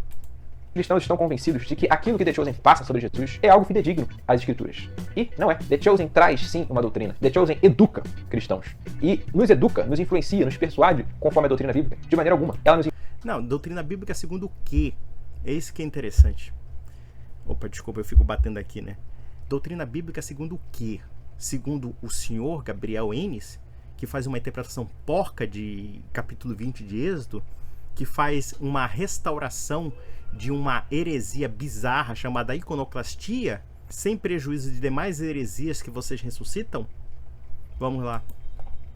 Cristãos estão convencidos de que aquilo que The Chosen passa sobre Jesus é algo fidedigno às Escrituras. E não é. The Chosen traz, sim, uma doutrina. The Chosen educa cristãos. E nos educa, nos influencia, nos persuade conforme a doutrina bíblica. De maneira alguma. Ela nos... Não, doutrina bíblica segundo o quê? É isso que é interessante. Opa, desculpa, eu fico batendo aqui, né? Doutrina bíblica segundo o quê? Segundo o senhor Gabriel Enes, que faz uma interpretação porca de capítulo 20 de Êxodo, que faz uma restauração de uma heresia bizarra chamada iconoclastia, sem prejuízo de demais heresias que vocês ressuscitam? Vamos lá.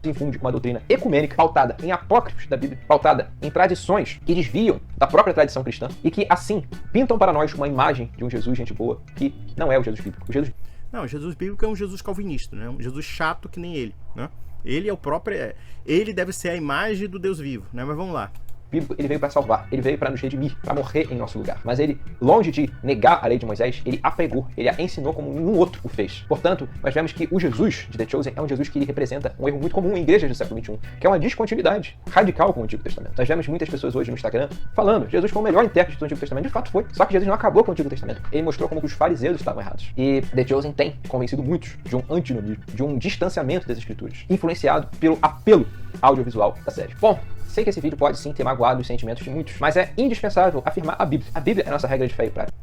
Infunde uma doutrina ecumênica pautada em apócrifos da Bíblia, pautada em tradições que desviam da própria tradição cristã e que, assim, pintam para nós uma imagem de um Jesus gente boa que não é o Jesus bíblico. O Jesus bíblico é um Jesus calvinista, né? Um Jesus chato que nem ele, né? Ele é o próprio... Ele deve ser a imagem do Deus vivo, né? Mas vamos lá. Bíblico, ele veio para salvar, ele veio para nos redimir, para morrer em nosso lugar. Mas ele, longe de negar a lei de Moisés, ele a pregou, ele a ensinou como nenhum outro o fez. Portanto, nós vemos que o Jesus de The Chosen é um Jesus que ele representa um erro muito comum em igrejas do século XXI, que é uma descontinuidade radical com o Antigo Testamento. Nós vemos muitas pessoas hoje no Instagram falando Jesus foi o melhor intérprete do Antigo Testamento. De fato foi, só que Jesus não acabou com o Antigo Testamento. Ele mostrou como que os fariseus estavam errados. E The Chosen tem convencido muitos de um antinomismo, de um distanciamento das escrituras, influenciado pelo apelo audiovisual da série. Bom, sei que esse vídeo pode sim ter magoado os sentimentos de muitos, mas é indispensável afirmar a Bíblia. A Bíblia é a nossa regra de fé e prática.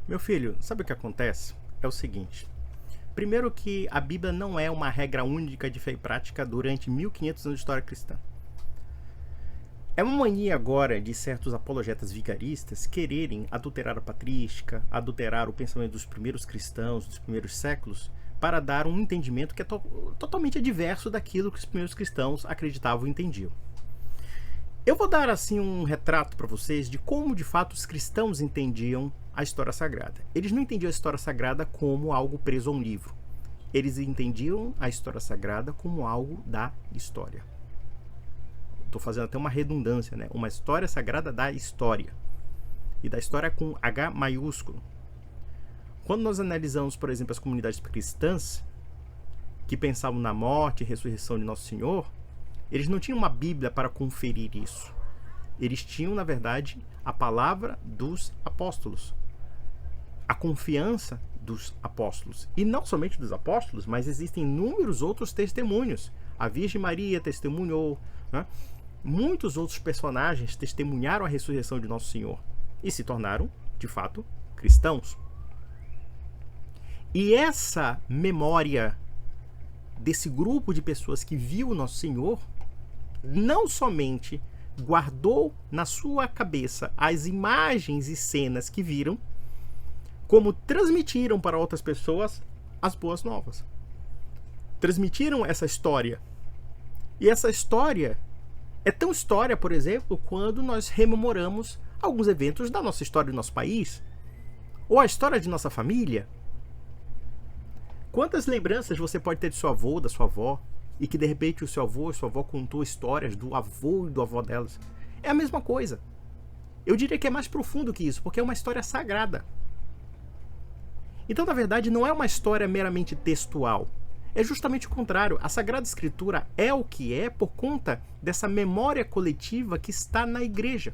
Meu filho, sabe o que acontece? É o seguinte. Primeiro que a Bíblia não é uma regra única de fé e prática durante 1500 anos de história cristã. É uma mania agora de certos apologetas vigaristas quererem adulterar a patrística, adulterar o pensamento dos primeiros cristãos, dos primeiros séculos, para dar um entendimento que é totalmente adverso daquilo que os primeiros cristãos acreditavam e entendiam. Eu vou dar assim um retrato para vocês de como de fato os cristãos entendiam a história sagrada. Eles não entendiam a história sagrada como algo preso a um livro. Eles entendiam a história sagrada como algo da história. Estou fazendo até uma redundância, né? Uma história sagrada da história. E da história com H maiúsculo. Quando nós analisamos, por exemplo, as comunidades cristãs que pensavam na morte e ressurreição de Nosso Senhor, eles não tinham uma Bíblia para conferir isso. Eles tinham, na verdade, a palavra dos apóstolos. A confiança dos apóstolos. E não somente dos apóstolos, mas existem inúmeros outros testemunhos. A Virgem Maria testemunhou, né? Muitos outros personagens testemunharam a ressurreição de Nosso Senhor e se tornaram, de fato, cristãos. E essa memória desse grupo de pessoas que viu Nosso Senhor não somente guardou na sua cabeça as imagens e cenas que viram, como transmitiram para outras pessoas as boas novas. Transmitiram essa história. E essa história é tão história, por exemplo, quando nós rememoramos alguns eventos da nossa história do nosso país, ou a história de nossa família. Quantas lembranças você pode ter de seu avô, da sua avó, e que de repente o seu avô e sua avó contou histórias do avô e do avô delas? É a mesma coisa. Eu diria que é mais profundo que isso, porque é uma história sagrada. Então, na verdade, não é uma história meramente textual. É justamente o contrário. A Sagrada Escritura é o que é por conta dessa memória coletiva que está na igreja.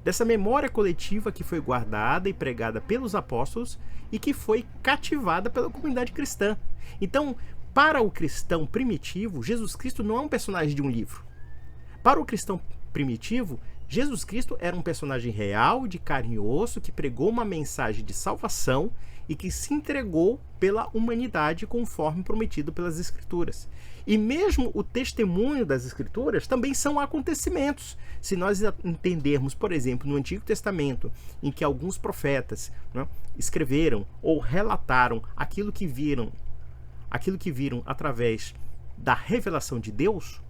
Dessa memória coletiva que foi guardada e pregada pelos apóstolos e que foi cativada pela comunidade cristã. Então, para o cristão primitivo, Jesus Cristo não é um personagem de um livro. Para o cristão primitivo, Jesus Cristo era um personagem real, de carne e osso, que pregou uma mensagem de salvação e que se entregou pela humanidade conforme prometido pelas Escrituras. E mesmo o testemunho das Escrituras também são acontecimentos. Se nós entendermos, por exemplo, no Antigo Testamento, em que alguns profetas, né, escreveram ou relataram aquilo que viram através da revelação de Deus,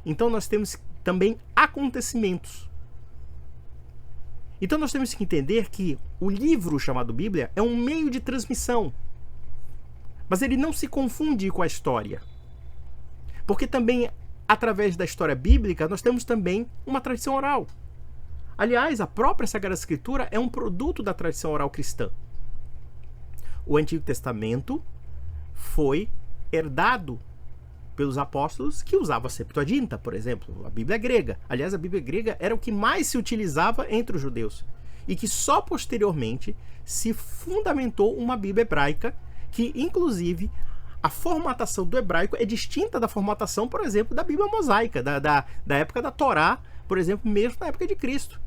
então nós temos também acontecimentos. Então nós temos que entender que o livro chamado Bíblia é um meio de transmissão. Mas ele não se confunde com a história. Porque também, através da história bíblica, nós temos também uma tradição oral. Aliás, a própria Sagrada Escritura é um produto da tradição oral cristã. O Antigo Testamento foi herdado pelos apóstolos que usavam a Septuaginta, por exemplo, a Bíblia grega. Aliás, a Bíblia grega era o que mais se utilizava entre os judeus. E que só posteriormente se fundamentou uma Bíblia hebraica, que inclusive a formatação do hebraico é distinta da formatação, por exemplo, da Bíblia mosaica, da época da Torá, por exemplo, mesmo na época de Cristo.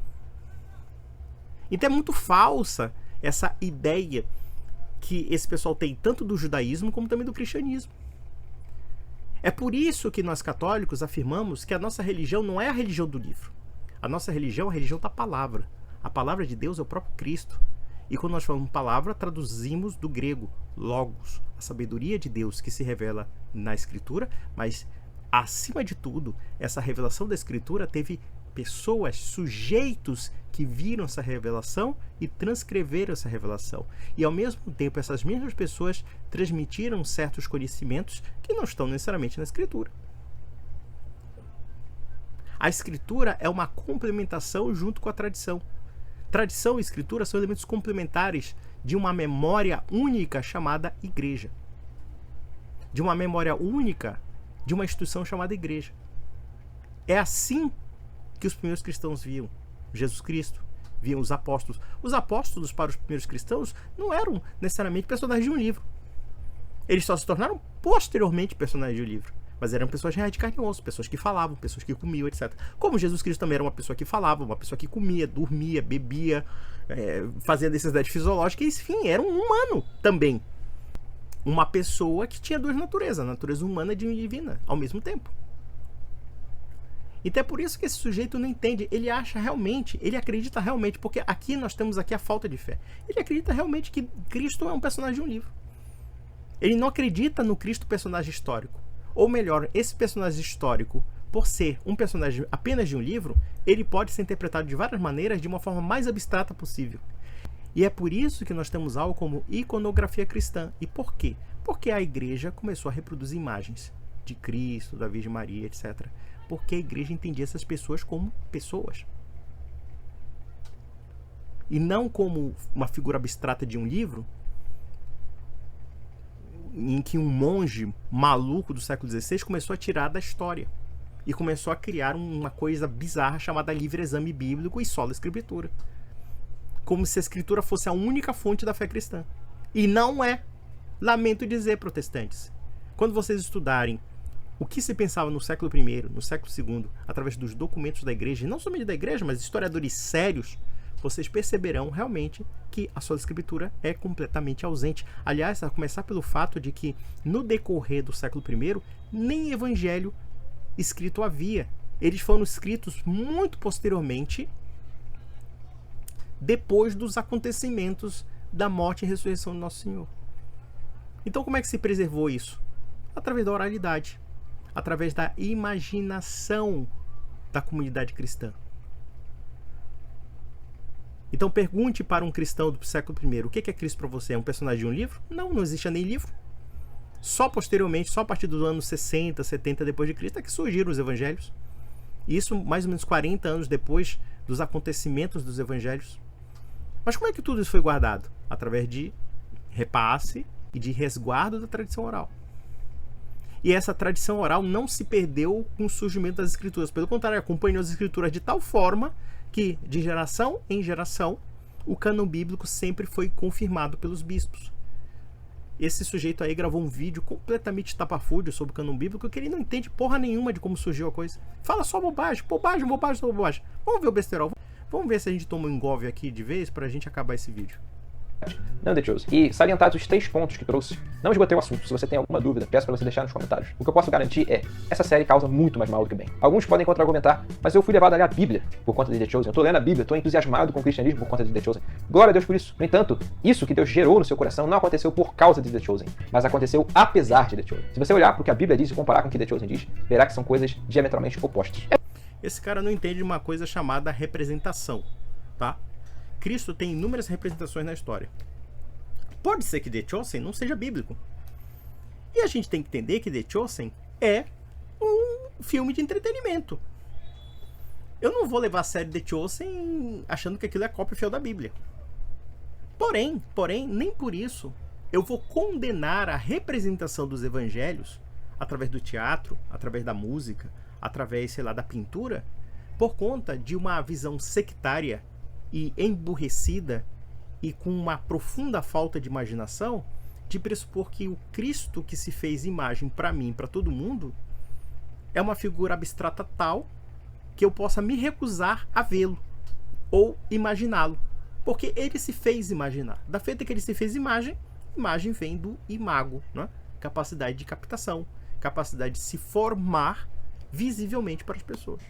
Então é muito falsa essa ideia que esse pessoal tem tanto do judaísmo como também do cristianismo. É por isso que nós católicos afirmamos que a nossa religião não é a religião do livro. A nossa religião é a religião da palavra. A palavra de Deus é o próprio Cristo. E quando nós falamos palavra, traduzimos do grego logos, a sabedoria de Deus que se revela na Escritura, mas acima de tudo, essa revelação da Escritura teve pessoas, sujeitos que viram essa revelação e transcreveram essa revelação. E ao mesmo tempo, essas mesmas pessoas transmitiram certos conhecimentos que não estão necessariamente na Escritura. A Escritura é uma complementação junto com a tradição. Tradição e Escritura são elementos complementares de uma memória única chamada Igreja. De uma memória única de uma instituição chamada Igreja. É assim que os primeiros cristãos viam Jesus Cristo, viam os apóstolos. Os apóstolos, para os primeiros cristãos, não eram necessariamente personagens de um livro. Eles só se tornaram posteriormente personagens de um livro. Mas eram pessoas reais de carne e osso, pessoas que falavam, pessoas que comiam, etc. Como Jesus Cristo também era uma pessoa que falava, uma pessoa que comia, dormia, bebia, fazia necessidade fisiológica, e enfim, era um humano também. Uma pessoa que tinha duas naturezas, a natureza humana e divina, ao mesmo tempo. Então é por isso que esse sujeito não entende, ele acha realmente, ele acredita realmente, porque aqui nós temos aqui a falta de fé. Ele acredita realmente que Cristo é um personagem de um livro. Ele não acredita no Cristo personagem histórico. Ou melhor, esse personagem histórico, por ser um personagem apenas de um livro, ele pode ser interpretado de várias maneiras, de uma forma mais abstrata possível. E é por isso que nós temos algo como iconografia cristã. E por quê? Porque a igreja começou a reproduzir imagens de Cristo, da Virgem Maria, etc. Porque a igreja entendia essas pessoas como pessoas. E não como uma figura abstrata de um livro, em que um monge maluco do século XVI começou a tirar da história e começou a criar uma coisa bizarra chamada livre exame bíblico e sola escritura, como se a escritura fosse a única fonte da fé cristã. E não é. Lamento dizer, protestantes, quando vocês estudarem o que se pensava no século I, no século II, através dos documentos da igreja, e não somente da igreja, mas historiadores sérios, vocês perceberão realmente que a sola escritura é completamente ausente. Aliás, a começar pelo fato de que, no decorrer do século I, nem evangelho escrito havia. Eles foram escritos muito posteriormente, depois dos acontecimentos da morte e ressurreição do Nosso Senhor. Então, como é que se preservou isso? Através da oralidade, através da imaginação da comunidade cristã. Então pergunte para um cristão do século I, o que é Cristo para você? É um personagem de um livro? Não, não existia nem livro. Só posteriormente, só a partir dos anos 60, 70 depois de Cristo é que surgiram os evangelhos. Isso mais ou menos 40 anos depois dos acontecimentos dos evangelhos. Mas como é que tudo isso foi guardado? Através de repasse e de resguardo da tradição oral. E essa tradição oral não se perdeu com o surgimento das escrituras. Pelo contrário, acompanhou as escrituras de tal forma que, de geração em geração, o cânon bíblico sempre foi confirmado pelos bispos. Esse sujeito aí gravou um vídeo completamente tapafúrdio sobre o cânon bíblico, que ele não entende porra nenhuma de como surgiu a coisa. Fala só bobagem, bobagem, bobagem, só bobagem. Vamos ver o besterol. Vamos ver se a gente toma um engolve aqui de vez pra gente acabar esse vídeo. Não, The Chosen. E salientados os 3 pontos que trouxe, não esgotei o assunto. Se você tem alguma dúvida, peço para você deixar nos comentários. O que eu posso garantir é, essa série causa muito mais mal do que bem. Alguns podem contra-argumentar, mas eu fui levado a ler a Bíblia por conta de The Chosen. Eu tô lendo a Bíblia, tô entusiasmado com o cristianismo por conta de The Chosen. Glória a Deus por isso. No entanto, isso que Deus gerou no seu coração não aconteceu por causa de The Chosen, mas aconteceu apesar de The Chosen. Se você olhar para o que a Bíblia diz e comparar com o que The Chosen diz, verá que são coisas diametralmente opostas. Esse cara não entende uma coisa chamada representação, tá? Cristo tem inúmeras representações na história. Pode ser que The Chosen não seja bíblico. E a gente tem que entender que The Chosen é um filme de entretenimento. Eu não vou levar a sério The Chosen achando que aquilo é cópia fiel da Bíblia. Porém, nem por isso eu vou condenar a representação dos evangelhos através do teatro, através da música, através, sei lá, da pintura, por conta de uma visão sectária e emburrecida e com uma profunda falta de imaginação, de pressupor que o Cristo que se fez imagem para mim, para todo mundo, é uma figura abstrata tal que eu possa me recusar a vê-lo ou imaginá-lo, porque ele se fez imaginar. Da feita que ele se fez imagem vem do imago, né? Capacidade de captação, capacidade de se formar visivelmente para as pessoas.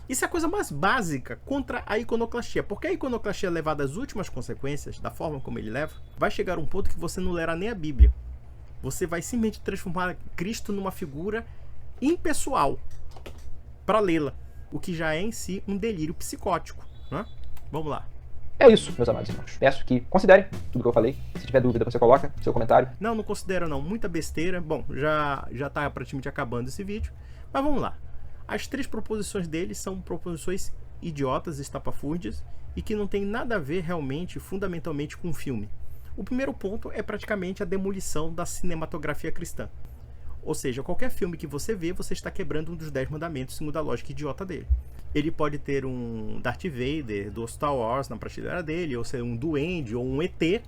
Isso é a coisa mais básica contra a iconoclastia, porque a iconoclastia levada às últimas consequências, da forma como ele leva, vai chegar a um ponto que você não lerá nem a Bíblia. Você vai simplesmente transformar Cristo numa figura impessoal para lê-la, o que já é em si um delírio psicótico, né? Vamos lá. É isso, meus amados irmãos. Peço que considerem tudo que eu falei. Se tiver dúvida, você coloca seu comentário. Não considero não. Muita besteira. Bom, já tá praticamente acabando esse vídeo, mas vamos lá. As 3 proposições dele são proposições idiotas, estapafúrdias, e que não tem nada a ver realmente, fundamentalmente, com o filme. O primeiro ponto é praticamente a demolição da cinematografia cristã. Ou seja, qualquer filme que você vê, você está quebrando um dos 10 mandamentos, segundo a lógica idiota dele. Ele pode ter um Darth Vader do Star Wars na prateleira dele, ou ser um duende, ou um ET,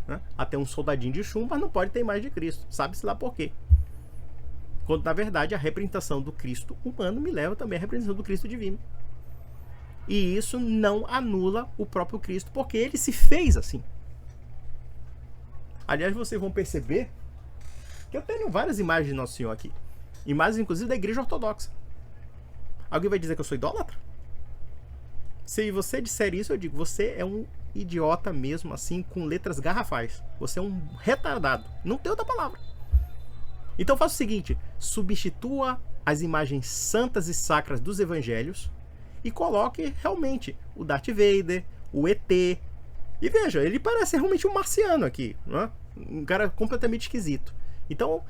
né? Até um soldadinho de chumbo, mas não pode ter imagem de Cristo. Sabe-se lá por quê. Quando, na verdade, a representação do Cristo humano me leva também à representação do Cristo divino. E isso não anula o próprio Cristo, porque ele se fez assim. Aliás, vocês vão perceber que eu tenho várias imagens de Nosso Senhor aqui. Imagens, inclusive, da Igreja Ortodoxa. Alguém vai dizer que eu sou idólatra? Se você disser isso, eu digo, você é um idiota mesmo, assim, com letras garrafais. Você é um retardado. Não tem outra palavra. Então faça o seguinte, substitua as imagens santas e sacras dos evangelhos e coloque realmente o Darth Vader, o ET. E veja, ele parece realmente um marciano aqui, né? Um cara completamente esquisito. Então,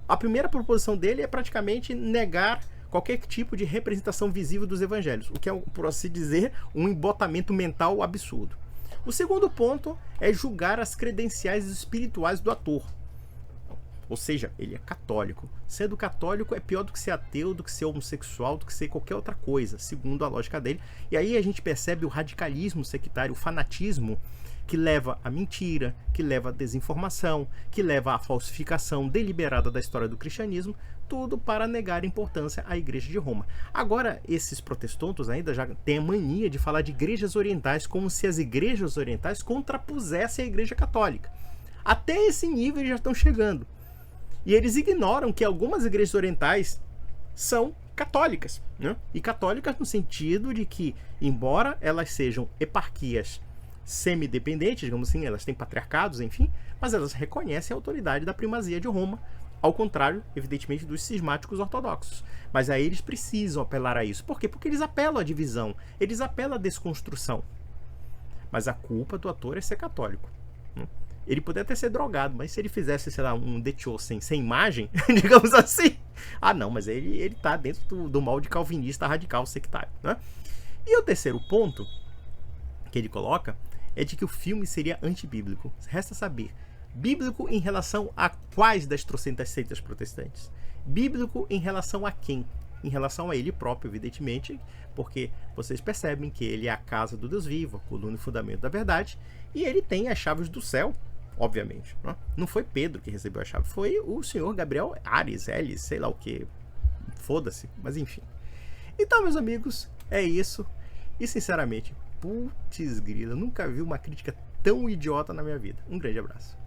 a primeira proposição dele é praticamente negar qualquer tipo de representação visível dos evangelhos, o que é, por assim dizer, um embotamento mental absurdo. O segundo ponto é julgar as credenciais espirituais do ator. Ou seja, ele é católico. Sendo católico é pior do que ser ateu, do que ser homossexual, do que ser qualquer outra coisa, segundo a lógica dele. E aí a gente percebe o radicalismo sectário, o fanatismo, que leva à mentira, que leva à desinformação, que leva à falsificação deliberada da história do cristianismo, tudo para negar importância à Igreja de Roma. Agora, esses protestantes ainda já têm a mania de falar de igrejas orientais como se as igrejas orientais contrapusessem a Igreja Católica. Até esse nível eles já estão chegando. E eles ignoram que algumas igrejas orientais são católicas, né? E católicas no sentido de que, embora elas sejam eparquias semidependentes, digamos assim, elas têm patriarcados, enfim, mas elas reconhecem a autoridade da primazia de Roma Ao contrário, evidentemente, dos cismáticos ortodoxos. Mas aí eles precisam apelar a isso. Por quê? Porque eles apelam à divisão, eles apelam à desconstrução. Mas a culpa do ator é ser católico. Ele poderia até ser drogado, mas se ele fizesse, sei lá, um The Chosen sem imagem, digamos assim, não, mas ele tá dentro do molde calvinista radical sectário, né? E o terceiro ponto que ele coloca é de que o filme seria antibíblico. Resta saber, bíblico em relação a quais das trocentas seitas protestantes? Bíblico em relação a quem? Em relação a ele próprio, evidentemente, porque vocês percebem que ele é a casa do Deus vivo, a coluna e fundamento da verdade, e ele tem as chaves do céu, obviamente. Não foi Pedro que recebeu a chave, foi o senhor Gabriel Ares, Elis, sei lá o que, foda-se, mas enfim. Então, meus amigos, é isso, e sinceramente, putz grila, nunca vi uma crítica tão idiota na minha vida. Um grande abraço.